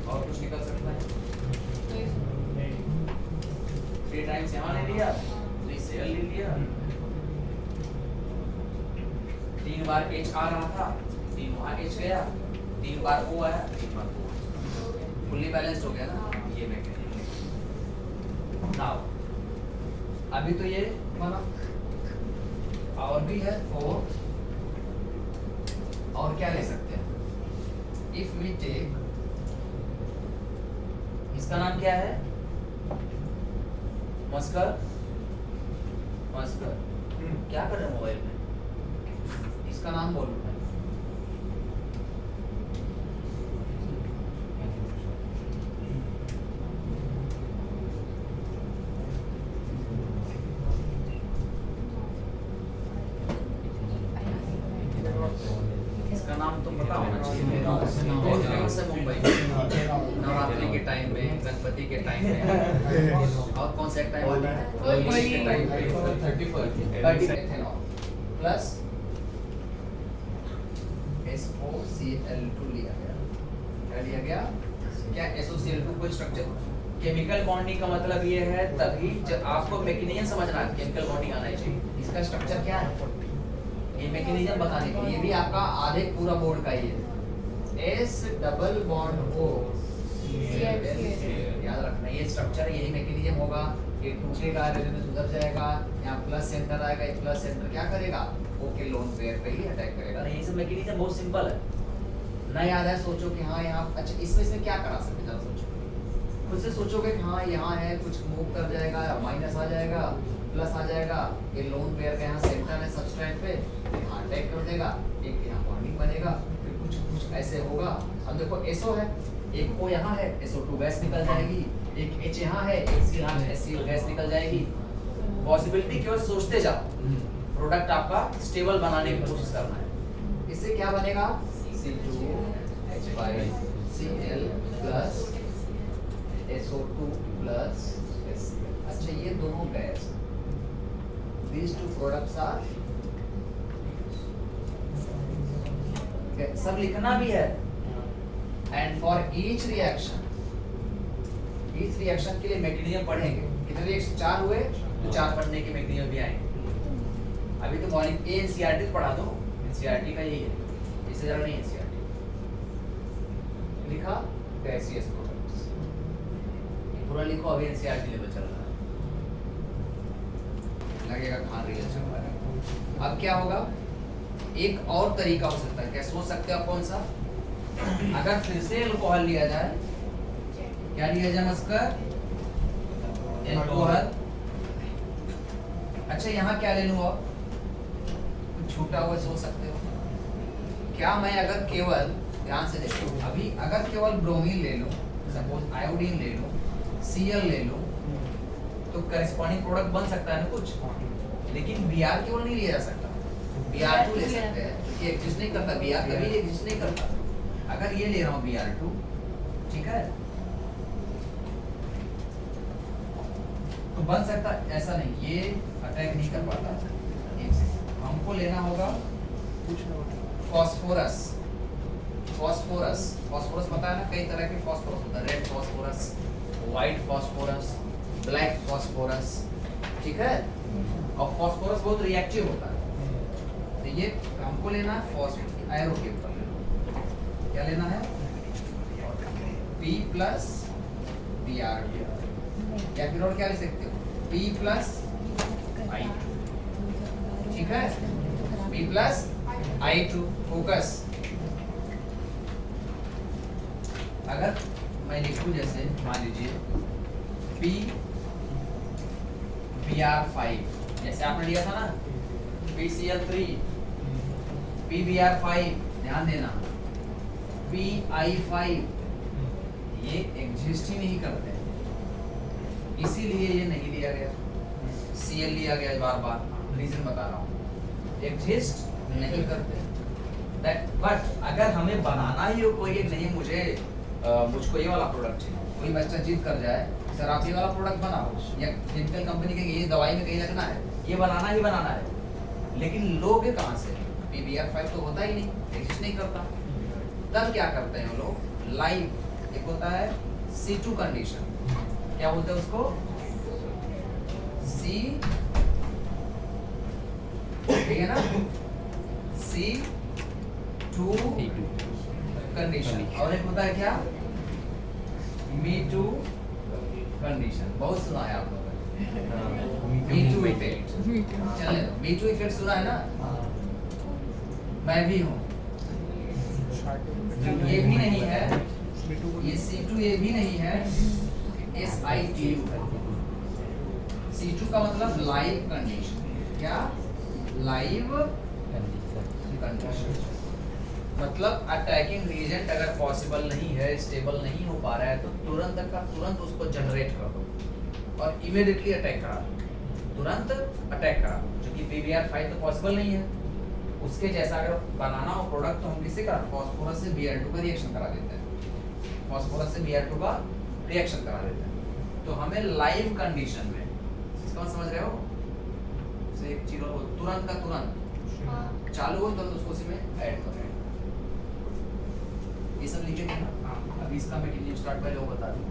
A: और कुछ निकल सकता है? 3 टाइम्स यहाँ ले लिया, 3Cl ले लिया, बार H आ रहा था, 3 वहाँ H गया, 3 बार O आया, 3 बार O, फुल्ली बैलेंस्ड हो गया ना ये मैकेनिज्म। नाउ अभी तो ये बना, और भी है 4, और क्या ले सकते हैं? इफ वी टेक, इसका नाम क्या है? मस्कर, मस्कर क्या कर रहे हैं मोबाइल में? इसका नाम बोलो। इसका नाम तो पता होना चाहिए। बहुत फेमस है मुंबई नवरात्रि के टाइम में, गणपति के टाइम में, और कौन सा टाइम होता है? होली के टाइम पे, 31 एथेनॉल प्लस SOCl2 लिया गया। क्या लिया गया? क्या SOCl2 कोई स्ट्रक्चर? केमिकल बॉन्डिंग का मतलब ये है, तभी जब आपको मैकेनिज्म समझना है, केमिकल बॉन्डिंग आना चाहिए। इसका स्ट्रक्चर क्या है? ये मैकेनिज्म बताने के लिए, ये भी आपका आधे पूरा बोर्ड का ही है। S डबल बॉन्ड O, याद रखना, ये स्ट्रक्चर, यही मैकेनिज्म होगा। ये टूटेगा, रेजोनेंस उधर जाएगा, यहाँ प्लस सेंटर आएगा, ये प्लस सेंटर क्या करेगा? O के लोन पेयर पे ही अटैक करेगा। ये सब मैकेनिज्म बहुत सिंपल है ना, याद है? सोचो कि हाँ यहाँ, अच्छा इसमें क्या करा सकते हैं, जरा सोचो, खुद से सोचोगे कि हाँ यहाँ है, कुछ मूव कर जाएगा, माइनस आ जाएगा, प्लस आ जाएगा, ये लोन पेयर का यहाँ सेंटर है सबस्ट्रेट पे, यहाँ अटैक कर देगा, एक यहाँ बॉन्डिंग बनेगा, फिर कुछ ऐसे होगा। अब देखो SO है, एक O यहाँ है, SO2 गैस निकल जाएगी, एक H यहाँ है, एक C यहाँ है, HCl गैस निकल जाएगी। पॉसिबिलिटी केवल सोचते जाओ, प्रोडक्ट आपका स्टेबल बनाने की कोशिश करना है। इससे क्या बनेगा? C2H5Cl plus SO2 plus HCl। अच्छा ये दोनों gas, these two products are, सब लिखना भी है। एंड फॉर ईच रिएक्शन के लिए मैकेनिज्म पढ़ेंगे। कितने रिएक्शन? 4 हुए तो 4 पढ़ने के मैकेनिज्म भी आएंगे। अभी तो मॉर्निंग NCERT पढ़ा दो, NCERT का यही है, इससे ज्यादा नहीं। NCERT लिखा गैसियस प्रोडक्ट्स, पूरा लिखो, अभी NCERT लेवल चल रहा है, लगेगा खान रियल चल रहा है। अब क्या होगा? एक और तरीका हो सकता है, क्या सोच सकते हो आप? कौन सा? अगर फिर से अल्कोहल लिया जाए, क्या लिया जाए? मस्कर, अल्कोहल। अच्छा यहाँ क्या ले लूं? अब छूटा हुआ सोच सकते हो क्या? मैं अगर केवल, ध्यान से देखो, अभी अगर केवल ब्रोमीन ले लूं, सपोज आयोडीन ले लूं, Cl ले लूं, तो करेस्पॉन्डिंग प्रोडक्ट बन सकता है ना कुछ, लेकिन Br केवल नहीं लिया जा सकता। Br2 ले सकते हैं, ये एग्जिस्ट नहीं करता, Br कभी एग्जिस्ट नहीं करता। अगर ये ले रहा हूँ Br2, ठीक है, तो बन सकता, ऐसा नहीं, ये अटैक नहीं कर पाता। हमको लेना होगा फास्फोरस। फास्फोरस पता है ना, कई तरह के फास्फोरस होता है, red phosphorus, white phosphorus, black phosphorus, ठीक है। और फास्फोरस बहुत रिएक्टिव होता है, तो ये हमको लेना है फास्फोरस एरो के ऊपर। क्या लेना है? P प्लस Br, या फिर और क्या ले सकते हो? P प्लस I, ठीक है, P प्लस I2। फोकस, अगर मैं लिखूं जैसे, मान लीजिए PBr5, जैसे आपने लिया था ना PCl3, PBr5, ध्यान देना, PI5, ये एग्जिस्ट ही नहीं करते, इसीलिए ये नहीं लिया गया। Cl लिया गया बार बार, रीजन बता रहा हूँ, एग्जिस्ट नहीं करते। बट अगर हमें बनाना ही हो कोई, नहीं मुझको ये वाला प्रोडक्ट चाहिए, कोई बच्चा जिद कर जाए, सर आप ये वाला प्रोडक्ट बनाओ, या केमिकल कंपनी के ये दवाई में कहीं लगना है, ये बनाना ही बनाना है, लेकिन लोगे कहाँ से? PBr5 तो होता ही नहीं, एग्जिस्ट नहीं करता। तब क्या करते हैं वो लोग? लाइव, एक होता है C2 कंडीशन, क्या बोलते हैं उसको? C, ठीक है ना, C C2 कंडीशन, और एक होता है क्या, Me2 कंडीशन। बहुत सुना है आप लोगों ने Me2 इफेक्ट। चले Me2 इफेक्ट सुना है ना, मैं भी हूँ। ये भी नहीं है, ये C2 ये भी नहीं है, SITU है। C2 का मतलब लाइव कंडीशन। क्या? लाइव कंडीशन मतलब अटैकिंग रीजेंट अगर पॉसिबल नहीं है, स्टेबल नहीं हो पा रहा है, तो तुरंत का तुरंत उसको जनरेट कर दो और इमीडिएटली अटैक करा दो, तुरंत अटैक करा दो। जो कि PBr5 तो पॉसिबल नहीं है, उसके जैसा अगर बनाना हो प्रोडक्ट तो हम किससे करा, फास्फोरस से Br2 का रिएक्शन करा देते हैं, फास्फोरस से Br2 का रिएक्शन करा देते हैं। तो हमें लाइव कंडीशन में, इसका मतलब समझ रहे हो, से एक चीज और तुरंत का तुरंत चालू हो तो उसको उसी में ऐड कर रहे हैं। ये सब लिखे थे ना, अभी इसका मैकेनिज्म स्टार्ट पहले वो बता दूं।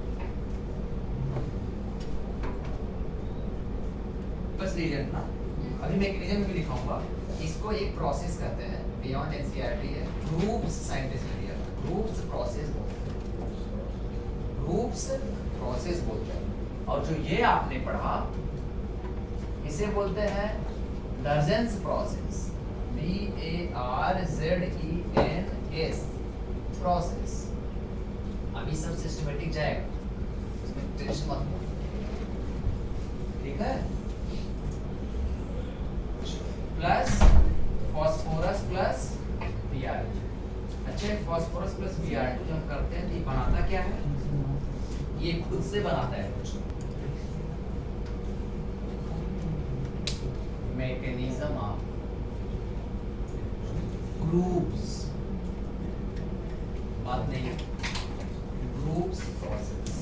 A: बस रीजन ना, अभी मैकेनिज्म भी दिखाऊंगा। इसको एक प्रोसेस कहते हैं, बियॉन्ड एनसीईआरटी है, ग्रुप्स साइंटिस्ट ने दिया था, ग्रुप्स प्रोसेस बोलते हैं, ग्रुप्स प्रोसेस बोलते हैं। और जो ये आपने पढ़ा इसे बोलते हैं डजन्स प्रोसेस, DARZENS प्रोसेस। अभी सब सिस्टमेटिक जाएगा, इसमें टेंशन मत लो, ठीक है। Plus phosphorus plus Br2। अच्छा, फास्फोरस प्लस Br2 जब करते हैं तो ये बनाता क्या है, ये खुद से बनाता है कुछ मैकेनिज्म ऑफ ग्रुप्स, बात नहीं है, ग्रुप्स प्रोसेस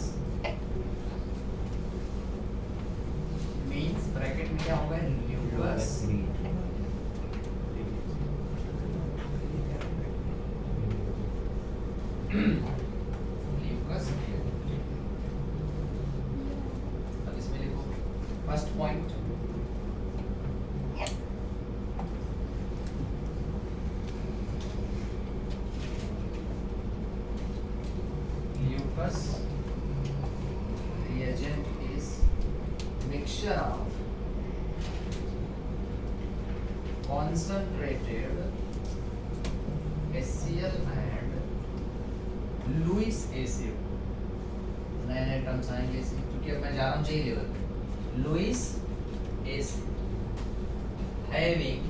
A: मींस ब्रैकेट में क्या होगा, न्यूक्लियस न्यूक्लियस। अब इसमें लिखो first point, Mucus reagent is mixture of concentrated HCl and Lewis acid। नए नए टर्म्स आएंगे इसे, क्योंकि अब मैं जा रहा हूँ J लेवल पे। Lewis acid having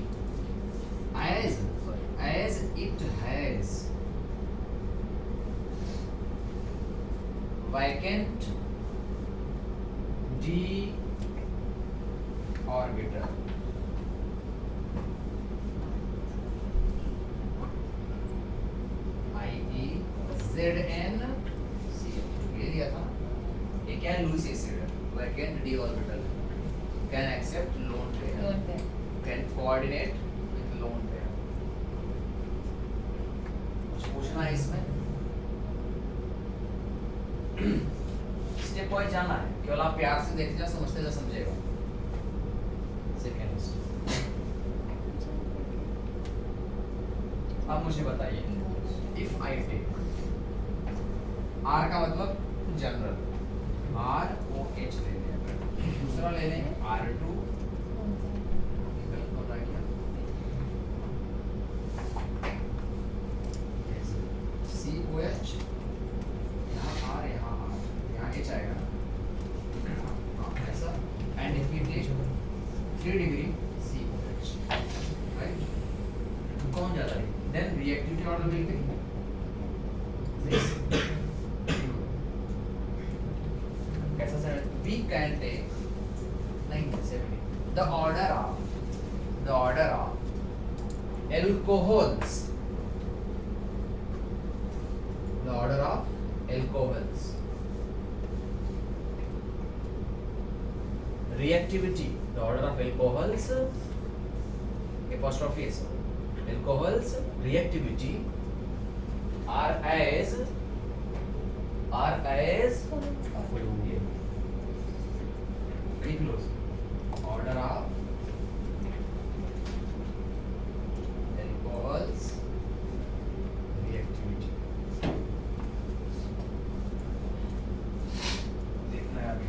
A: as it has vacant d orbital, i.e. ZnCl। ये दिया था, ये क्या है, लुईस एसिड है, vacant d orbital, can accept lone pair, can coordinate with lone pair। कुछ पूछना है इसमें, स्टेप वाइज जाना है, केवल आप प्यार से देखते जा, समझते जा, समझेगा। सेकंड स्टेप, अब मुझे बताइए, इफ आई टेक R का मतलब जनरल, ROH ले लें, दूसरा ले लें R2, गलत होता है क्या, COH, यहाँ R, यहाँ H आएगा, ऐसा, and if we take 3 degree COH, right? कौन ज़्यादा है? Then reactivity order will be this. कैसा सर? We can take, नहीं separate, the order of alcohols, the order of alcohols, reactivity, the order of alcohols, apostrophe s, alcohols reactivity are as very close, order of alcohol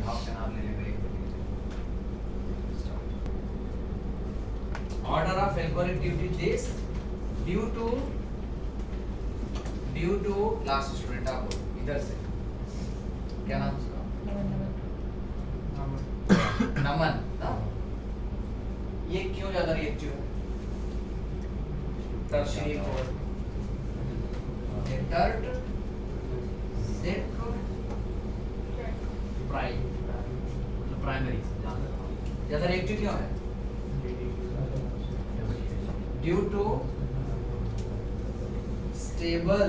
A: half an hour ले लेगा एक minute. Order of algorithm this due to last student आप इधर से क्या नाम उसका नमन ना ये क्यों ज्यादा रिएक्टिव है tertiary core tert set prime primary ज्यादा रिएक्टिव क्यों है due to stable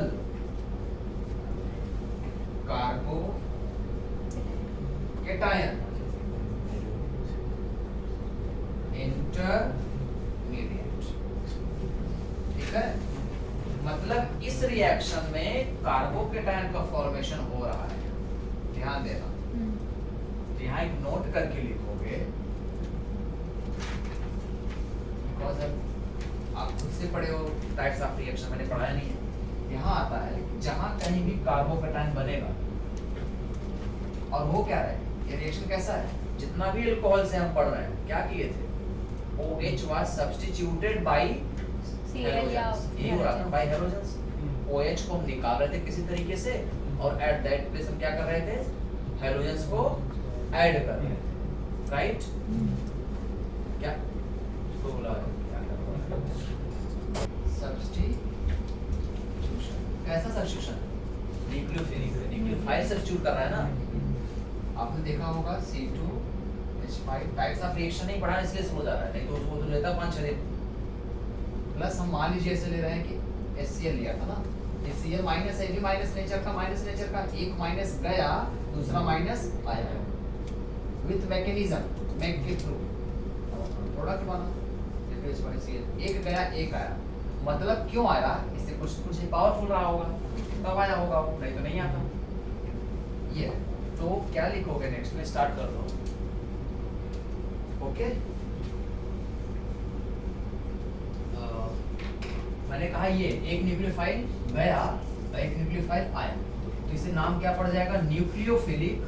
A: carbocation intermediate. ठीक है, मतलब इस रिएक्शन में कार्बोकेटायन का फॉर्मेशन हो रहा है, ध्यान देना। तो यहाँ एक नोट करके लिखोगे, बिकॉज आप खुद से पढ़े हो टाइप्स ऑफ रिएक्शन, मैंने पढ़ाया नहीं है। यहाँ आता है जहां कहीं भी कार्बोकेटायन बनेगा और हो क्या रहा है, ये रिएक्शन कैसा है, जितना भी अल्कोहल से हम पढ़ रहे हैं क्या किए थे, OH was substituted by halogens, यही हो रहा था by halogens। OH को हम निकाल रहे थे किसी तरीके से और at that place हम क्या कर रहे थे, halogens को ऐड कर रहे थे, राइट? क्या इसको बोला है, क्या कर रहा है, सब्स्टिट्यूशन। कैसा सब्स्टिट्यूशन, न्यूक्लियोफिलिक, न्यूक्लियोफाइल सब्स्टिट्यूट कर रहा है ना। आपने देखा होगा C2H5 टाइप्स ऑफ रिएक्शन नहीं पढ़ा इसलिए समझ आ रहा है, नहीं तो उसको तो लेता 5-6 दिन। प्लस हम मान लीजिए ऐसे ले रहे हैं कि HCl लिया था ना, HCl माइनस है भी माइनस नेचर का, एक माइनस गया दूसरा माइनस आया विथ मैकेनिज्म मैक के थ्रू प्रोडक्ट बना HCl, एक गया एक आया, मतलब क्यों आया, इससे कुछ पावरफुल रहा होगा तब आया होगा, नहीं तो नहीं आता। ये तो क्या लिखोगे नेक्स्ट में, स्टार्ट कर दो। ओके, मैंने कहा ये एक न्यूक्लियोफाइल गया और एक न्यूक्लियोफाइल आया, तो इसे नाम क्या पड़ जाएगा, nucleophilic,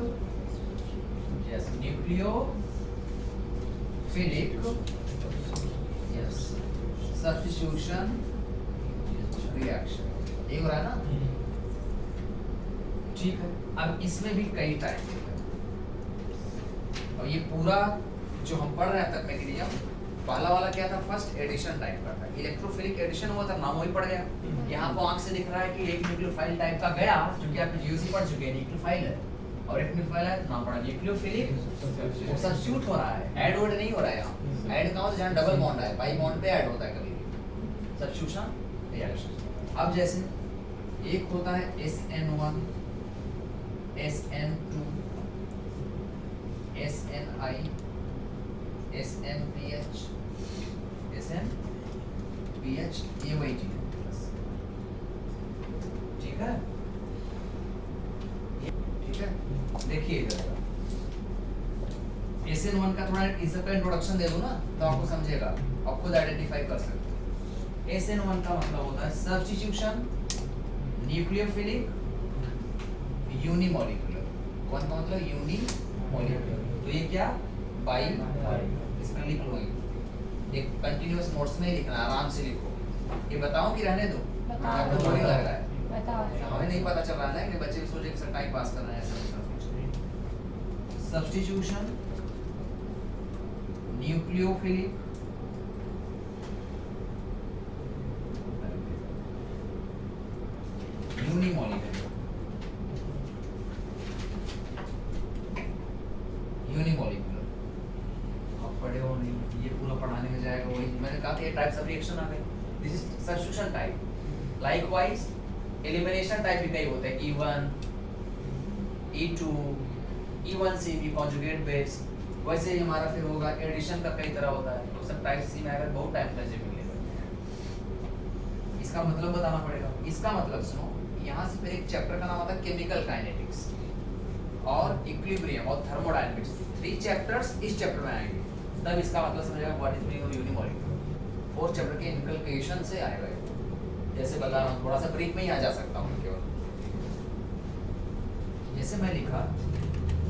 A: yes nucleophilic yes substitution reaction, ये हो रहा है ना। ठीक है, अब इसमें भी कई टाइप है और ये पूरा जो हम पढ़ रहे हैं तक मैकेनिज्म, पहला वाला क्या था, फर्स्ट एडिशन टाइप का था, इलेक्ट्रोफिलिक एडिशन हुआ था, नाम वही पड़ गया। यहाँ को आंख से दिख रहा है कि एक न्यूक्लियोफाइल टाइप का गया, क्योंकि आप जीओसी पढ़ चुके हैं, न्यूक्लियोफाइल है और एक न्यूक्लियोफाइल है, नाम पड़ा न्यूक्लियोफिलिक, वो सब्स्टिट्यूट हो रहा है, ऐड वर्ड नहीं हो रहा है यहाँ। ऐड का मतलब जहाँ डबल बॉन्ड है, बाई बॉन्ड पे ऐड होता है कभी भी, सब्स्टिट्यूशन रिएक्शन। अब जैसे एक होता है SN1 SN2 SNI SNPH SNPH, ये वही चीज है, ठीक है। ठीक है, देखिए इधर SN1 का थोड़ा इसका इंट्रोडक्शन दे दो ना तो आपको समझेगा, आप खुद आइडेंटिफाई कर सकते हो। SN1 का मतलब होता है सब्स्टिट्यूशन न्यूक्लियोफिलिक यूनिमॉलिक्यूलर, वन का मतलब यूनिमॉलिक्यूलर, तो ये क्या बाई, इसमें लिख लो, एक कंटीन्यूअस नोट्स में लिखना, आराम से लिखो। ये बताऊं कि रहने दो, आपको बोरिंग लग रहा है, हमें नहीं पता चल रहा है कि बच्चे सोचे कि सर टाइम पास कर रहे हैं, ऐसा सब्स्टिट्यूशन न्यूक्लियोफिलिक यूनिमॉलिक्यूलर, आप पढ़े हो नहीं, ये पूरा पढ़ाने में जाएगा वही, मैंने कहा था ये टाइप्स ऑफ रिएक्शन आ गए, this is substitution type. Likewise elimination type भी कई होते हैं, E1 E2 E1CB conjugate base, वैसे ही हमारा फिर होगा एडिशन का कई तरह होता है, तो सब टाइप्स इसी में अगर बहुत टाइम तक मिलेगा। इसका मतलब बताना पड़ेगा, इसका मतलब सुनो, यहाँ से फिर एक चैप्टर का नाम आता है केमिकल काइनेटिक्स और इक्विलिब्रियम और थर्मोडायनामिक्स, 3 चैप्टर्स इस चैप्टर में आएंगे, तब इसका मतलब समझेगा what is meaning of unimolecular. 4 chapter के इनकलकेशन से आएगा, जैसे बता रहा हूँ, थोड़ा सा ब्रीफ में ही आ जा सकता हूँ केवल। जैसे मैं लिखा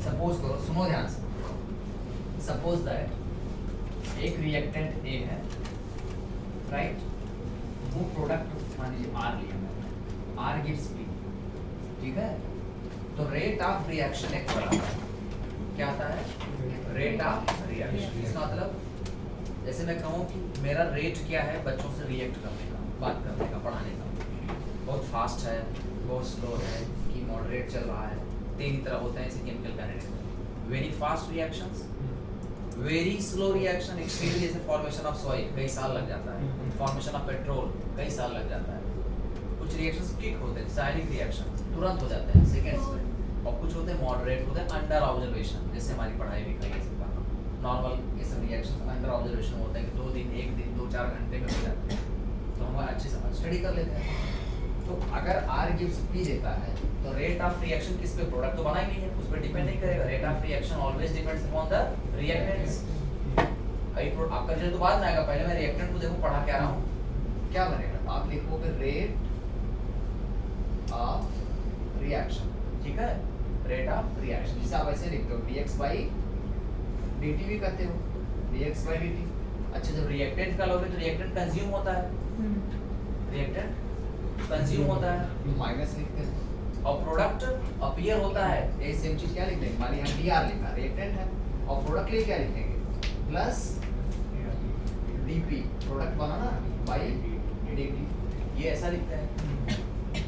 A: सपोज करो, सुनो ध्यान से, सपोज दैट एक रिएक्टेंट ए है, राइट, वो प्रोडक्ट मान लीजिए आर लिया मैंने, आर गिव्स पी, ठीक है, तो रेट ऑफ रिएक्शन एक बड़ा है, क्या आता है, रेट ऑफ रिएक्शन। इसका मतलब जैसे मैं कहूँ कि मेरा रेट क्या है बच्चों से रिएक्ट करने का, बात करने का, पढ़ाने का, बहुत फास्ट है, बहुत स्लो है, कि मॉडरेट चल रहा है, तीन तरह होते हैं इसे केमिकल काइनेटिक्स में, very fast reactions, very slow reaction, extremely जैसे फॉर्मेशन ऑफ सॉइल कई साल लग जाता है, फॉर्मेशन ऑफ पेट्रोल कई साल लग जाता है, कुछ रिएक्शंस क्विक होते हैं, साइनिक रिएक्शंस तुरंत हो जाते हैं सेकंड्स में, और कुछ होते हैं मॉडरेट होते हैं, अंडर ऑब्जर्वेशन, जैसे हमारी पढ़ाई भी कही है, नॉर्मल ये सब रिएक्शंस अंडर ऑब्जर्वेशन होते हैं कि 2 दिन 1 दिन 2-4 घंटे में हो जाते हैं, तो हम अच्छे से स्टडी कर लेते हैं। तो अगर R गिव्स P देता है तो रेट ऑफ रिएक्शन किस पे, प्रोडक्ट तो बना ही नहीं है, उस पर डिपेंड नहीं करेगा, rate of reaction always depends upon the reactants. आपका रिजल्ट तो बाद में आएगा, पहले मैं रिएक्टेंट को देखो पढ़ा के आ रहा हूँ, क्या बनेगा, आप लिखोगे रेट ऑफ रिएक्शन, ठीक है, रेट ऑफ रिएक्शन, जिसे आप ऐसे लिखते हो dx/dt भी कहते हो, dx/dt। अच्छा, जब रिएक्टेंट का लोगे तो रिएक्टेंट कंज्यूम होता है, रिएक्टेंट कंज्यूम होता है तो माइनस लिखते हैं, और प्रोडक्ट अपीयर होता है, ये सेम चीज क्या लिखेंगे, मान लीजिए हम dr लिखा, रिएक्टेंट है, और प्रोडक्ट लिए क्या लिखेंगे, प्लस dp, प्रोडक्ट बना ना, बाई dt, ये ऐसा लिखते हैं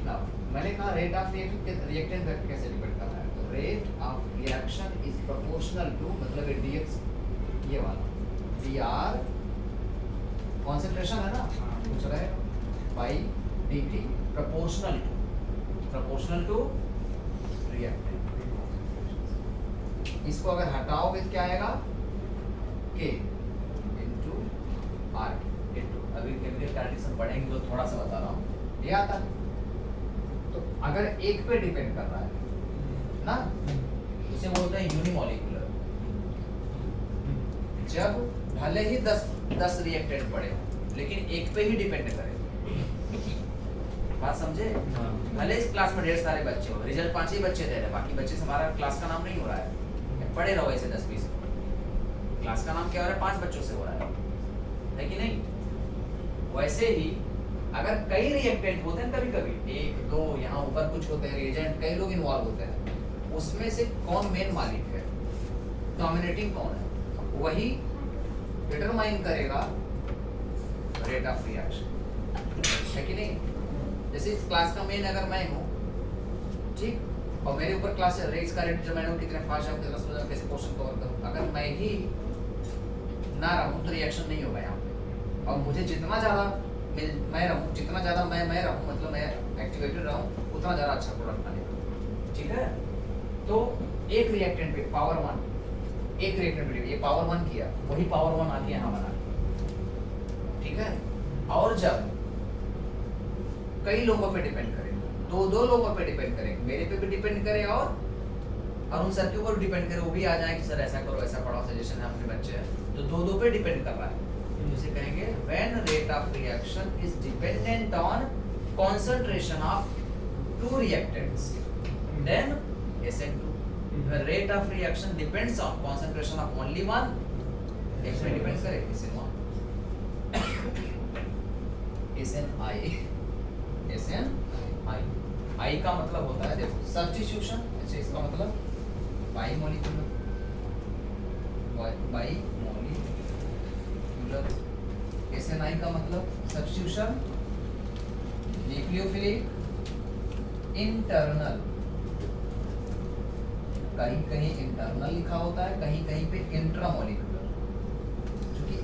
A: ना। मैंने कहा रेट ऑफ रिएक्टेंट कैसे डिपेंड कर रहा है, तो rate of reaction is proportional to, मतलब ये dx ये वाला, dr कंसंट्रेशन है ना, कुछ रहेगा, by dt proportional to reactant. इसको अगर हटाओगे तो क्या आएगा, k into r into, अभी केमिकल काइनेटिक्स में पढ़ेंगे तो थोड़ा सा बता रहा हूँ, ये आता है। तो अगर एक पे डिपेंड कर रहा है ना, उसे बोलते हैं यूनिमॉलिक्यूलर। जब भले ही 10 रिएक्टेंट पड़े हो, लेकिन एक पे ही डिपेंड करे, बात समझे, भले इस क्लास में ढेर सारे बच्चे हो, रिजल्ट 5 ही बच्चे दे रहे हैं, बाकी बच्चे से हमारा क्लास का नाम नहीं हो रहा है, पढ़े रहो ऐसे 10-20, क्लास का नाम क्या हो रहा है, 5 बच्चों से हो रहा है कि नहीं। वैसे ही अगर कई रिएक्टेंट होते हैं, कभी कभी 1-2 यहाँ ऊपर कुछ होते हैं रिएजेंट, कई लोग इन्वॉल्व होते हैं, उसमें से कौन मेन मालिक है, डोमिनेटिंग कौन है, वही डिटरमाइन करेगा रेट ऑफ रिएक्शन, है कि नहीं। जैसे इस क्लास का मेन अगर मैं हूँ, ठीक, और मेरे ऊपर क्लास रेट्स का रेट डिटरमाइन हो, कितने फास्ट है, कितना स्लो है, कैसे क्वेश्चन कवर करूँ, अगर मैं ही ना रहूँ तो रिएक्शन नहीं होगा यहाँ पे, और मुझे जितना ज़्यादा मैं रहूँ, जितना ज़्यादा मैं रहूँ, मतलब मैं एक्टिवेटेड रहूँ, उतना ज़्यादा अच्छा प्रोडक्ट बनेगा, ठीक है। तो एक रिएक्टेंट पे पावर 1, एक रिएक्टेंट पे ये पावर 1 किया, वही पावर 1 आके यहाँ बना, ठीक है। और जब कई लोगों पे डिपेंड करे, 2 लोगों पे डिपेंड करे, मेरे पे भी डिपेंड करे और अरुण सर के ऊपर डिपेंड करे, वो भी आ जाए कि सर ऐसा करो, ऐसा पढ़ाओ, सजेशन है, अपने बच्चे हैं, तो 2 पे डिपेंड कर रहा है, जिसे कहेंगे when rate of reaction is dependent on concentration of 2 reactants, then SN2. When rate of reaction depends on concentration of only one, एक पे डिपेंड करे SN1, SNI, I का मतलब होता है, देखो सब्स्टिट्यूशन, अच्छा इसका मतलब बाइमोलिक्यूलर, SNI का मतलब सब्स्टिट्यूशन, न्यूक्लियोफिलिक, इंटरनल, कहीं इंटरनल लिखा होता है, कहीं पे इंट्रामोलिकुलर, क्योंकि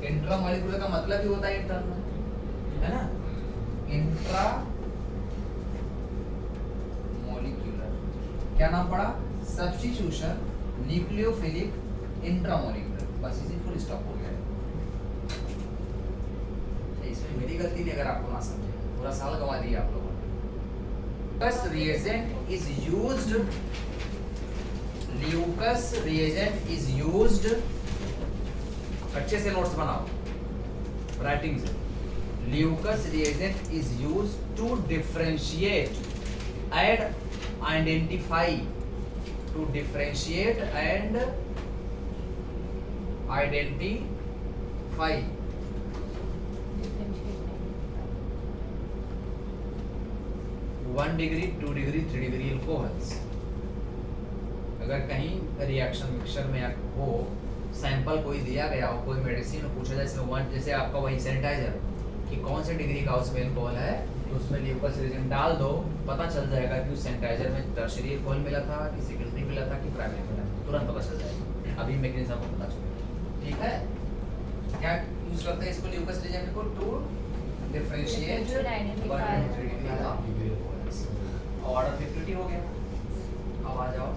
A: इंट्रामोलिकुलर का मतलब ही होता है इंटरनल, है ना। इंट्रा मोलिकुलर क्या नाम पड़ा, सब्स्टिट्यूशन, न्यूक्लियोफिलिक, इंट्रामोलिकुलर, बस इसी फुल स्टॉप हो गया। इसमें मेरी गलती नहीं अगर आपको ना समझे, पूरा साल गंवा दिया आप लोगों ने। ल्यूकस रिएजेंट इज यूज्ड, अच्छे से नोट्स बनाओ राइटिंग से। Leucus reagent is used to differentiate and identify to differentiate and identify one degree, 2 degree, 3 degree alcohols. अगर कहीं रिएक्शन मिक्सचर में हो, सैंपल कोई दिया गया हो, कोई मेडिसिन पूछा जाए इसमें वन, जैसे आपका वही सैनिटाइजर कि कौन से डिग्री का उसमें अल्कोहल है, तो उसमें ल्यूकोस रीजन डाल दो, पता चल जाएगा कि उस सैनिटाइजर में टर्शियरी अल्कोहल मिला था कि सेकेंडरी मिला था कि प्राइमरी मिला था, तुरंत पता चल जाएगा। अभी मैकेनिज्म को पता चलेगा। ठीक है, क्या यूज करते हैं इसको ल्यूकोस रीजन को टू डिफरेंशिएट ऑर्डर 50 हो गया। अब आ जाओ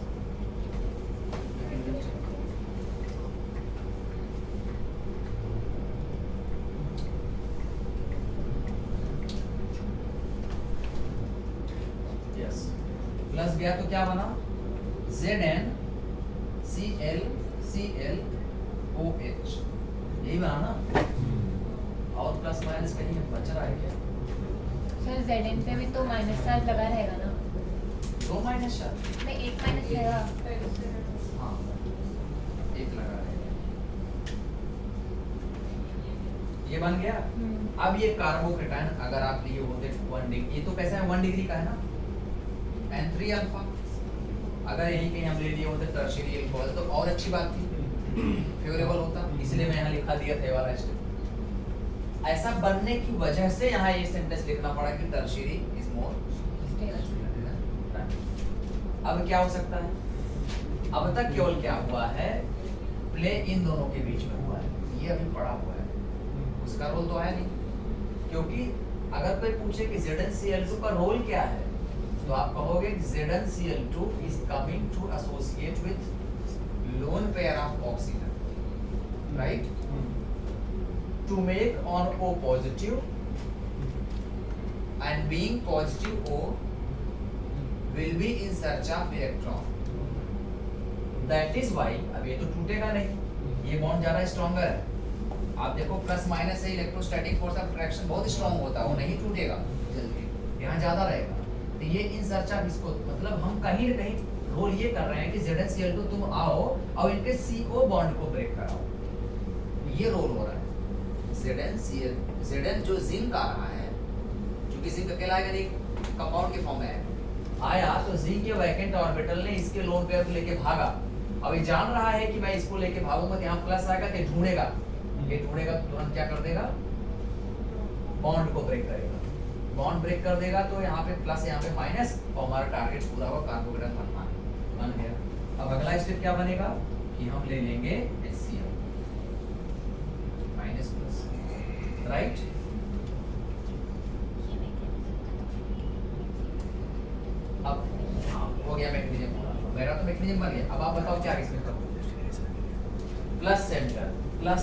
A: यस, प्लस गया तो क्या बना Zn Cl Cl OH, यही बना ना। और प्लस माइनस कहीं बच रहा है क्या?
B: सर Zn पे भी तो माइनस चार्ज लगा रहेगा ना?
A: 2 माइनस चार्ज
B: नहीं, 1 माइनस रहेगा।
A: हाँ, 1 लगा रहेगा। ये बन गया। अब ये कार्बोकेटायन अगर आप लिए होते 1 डिग्री, ये तो कैसा है 1 डिग्री का है ना, N3 अल्फा। अगर यहीं कहीं हम ले लिए होते टर्शियरी अल्कोहल तो और अच्छी बात थी, फेवरेबल होता, इसलिए मैं यहाँ लिखा दिया था ये वाला स्टेप। ऐसा बनने की वजह से यहाँ ये सेंटेंस लिखना पड़ा कि टर्शियरी इज मोर स्टेबल। अब क्या हो सकता है? अब तक केवल क्या हुआ है, प्ले इन दोनों के बीच में हुआ है, ये अभी पड़ा हुआ है, उसका रोल तो है नहीं। क्योंकि अगर कोई पूछे कि ZnCl2 का रोल क्या है, तो आप कहोगे ZnCl2 is coming to associate with lone pair of oxygen, right? To make on O positive and being positive O will be in search of electron. That is why, अब ये तो टूटेगा नहीं, ये बॉन्ड ज्यादा स्ट्रॉन्गर है। आप देखो प्लस माइनस से इलेक्ट्रोस्टैटिक फोर्स ऑफ अट्रैक्शन बहुत स्ट्रॉन्ग होता है, वो नहीं टूटेगा जल्दी, यहाँ ज्यादा रहेगा। तो ये इन सर्च ऑफ इसको, मतलब हम कहीं ना कहीं रोल ये कर रहे हैं कि ZnCl2 तुम आओ और इनके CO बॉन्ड को ब्रेक कराओ, ये रोल हो रहा है। Zn जो जिंक आ रहा है, क्योंकि जिंक अकेला आएगा नहीं, कंपाउंड के फॉर्म में आया, तो जिंक के वैकेंट ऑर्बिटल ने इसके लोन पेयर को लेके भागा। अब ये जान रहा है कि मैं इसको लेके भागूंगा तो यहाँ प्लस आएगा, तो ढूंढेगा, ये ढूंढेगा तो तुरंत क्या कर देगा, बॉन्ड को ब्रेक करेगा। बॉन्ड ब्रेक कर देगा तो यहाँ पे प्लस, यहाँ पे माइनस, और हमारा टारगेट पूरा हुआ, कार्बोकेटायन बनना बन गया। अब अगला स्टेप क्या बनेगा कि हम ले लेंगे HCl माइनस प्लस, राइट। अब हो गया मैकेनिज्म पूरा, मेरा तो मैकेनिज्म बन गया। अब आप बताओ क्या इसमें करूँ। प्लस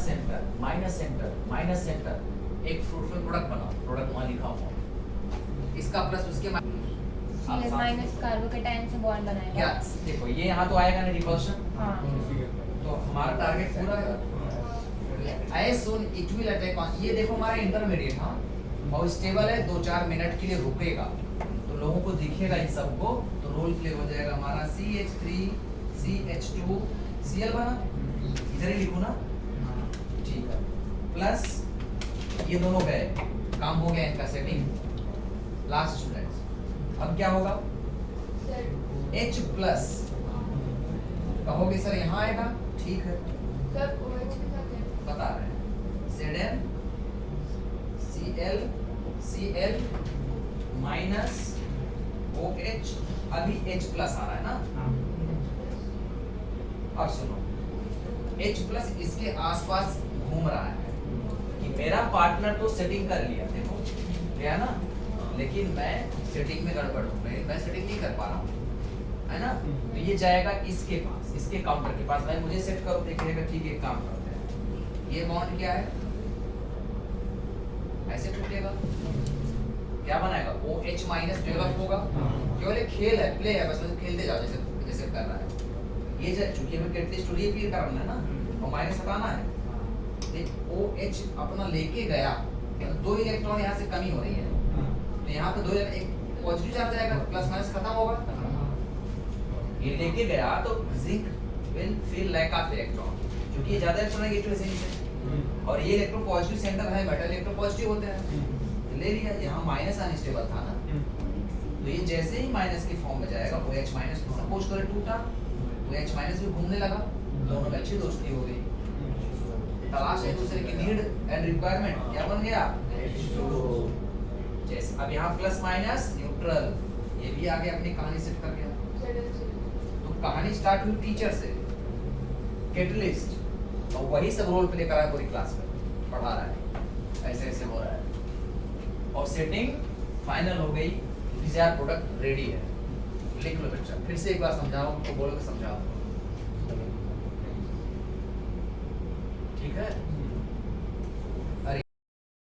A: सेंटर माइनस सेंटर, एक फ्रूटफुल प्रोडक्ट बनाओ, प्रोडक्ट वहाँ लिखा हुआ, इसका प्लस उसके
B: माइनस कार्बोकेटायन से बॉन्ड बनाएगा।
A: क्या देखो, ये यहाँ तो आएगा ना रिपल्शन,
B: हाँ,
A: तो हमारा टारगेट पूरा है। as soon it will attack on, ये देखो हमारा इंटरमीडिएट, हाँ, और स्टेबल है, 2-4 मिनट के लिए रुकेगा, तो लोगों को दिखेगा इन सबको, तो रोल प्ले हो जाएगा हमारा CH3 CH2 Cl बना, इधर ही लिखूं ना, ठीक है, प्लस ये दोनों गए, काम हो गया इनका सेटिंग। लास्ट स्टूडेंट्स, अब क्या होगा, H प्लस कहोगे सर यहाँ आएगा, ठीक है,
B: सर OH के साथ है,
A: बता रहे हैं Zn Cl माइनस OH, अभी H प्लस आ रहा है ना। अब सुनो, H प्लस इसके आसपास घूम रहा है कि मेरा पार्टनर तो सेटिंग कर लिया, देखो गया ना, लेकिन मैं सेटिंग में गड़बड़ हूँ, मैं सेटिंग नहीं कर पा रहा हूँ, है ना। तो ये जाएगा इसके पास, इसके काउंटर के पास, मैं मुझे सेट करो, देखिएगा ठीक है, काम करते हैं। ये बॉन्ड क्या है, ऐसे टूटेगा, क्या बनाएगा, OH माइनस डेवलप होगा, केवल एक खेल है, प्ले है, बस खेलते जाओ जैसे जैसे कर रहा है। ये चूंकि हमें कैटलिस्ट रिएक्ट करना है ना, और माइनस हटाना है, OH अपना लेके गया, 2 इलेक्ट्रॉन यहाँ से कमी हो रही है, तो यहाँ पे 2 एक पॉजिटिव चार्ज आएगा, प्लस माइनस खत्म होगा, ये लेके गया तो zinc will feel like of electron, क्योंकि ये ज्यादा इलेक्ट्रोनेगेटिव है जिंक से, और ये इलेक्ट्रो पॉजिटिव सेंटर है, मेटल इलेक्ट्रो पॉजिटिव होते हैं, तो ले लिया। यहाँ माइनस अनस्टेबल था ना, तो ये जैसे ही माइनस की फॉर्म में जाएगा, OH माइनस सपोज करें टूटा, OH माइनस भी घूमने लगा, दोनों में अच्छी दोस्ती हो गई। तलाश एक दूसरे की नीड एंड रिक्वायरमेंट, क्या बन गया जैसे। अब यहाँ प्लस माइनस न्यूट्रल, ये भी आगे अपनी कहानी सेट कर गया। तो कहानी स्टार्ट हुई टीचर से, कैटलिस्ट, और वही सब रोल प्ले करा है पूरी क्लास में, पढ़ा रहा है, ऐसे ऐसे हो रहा है, और सेटिंग फाइनल हो गई, डिजायर प्रोडक्ट रेडी है। लिख लो बच्चा, फिर से एक बार समझाओ, उनको बोलो कि समझाओ, ठीक है।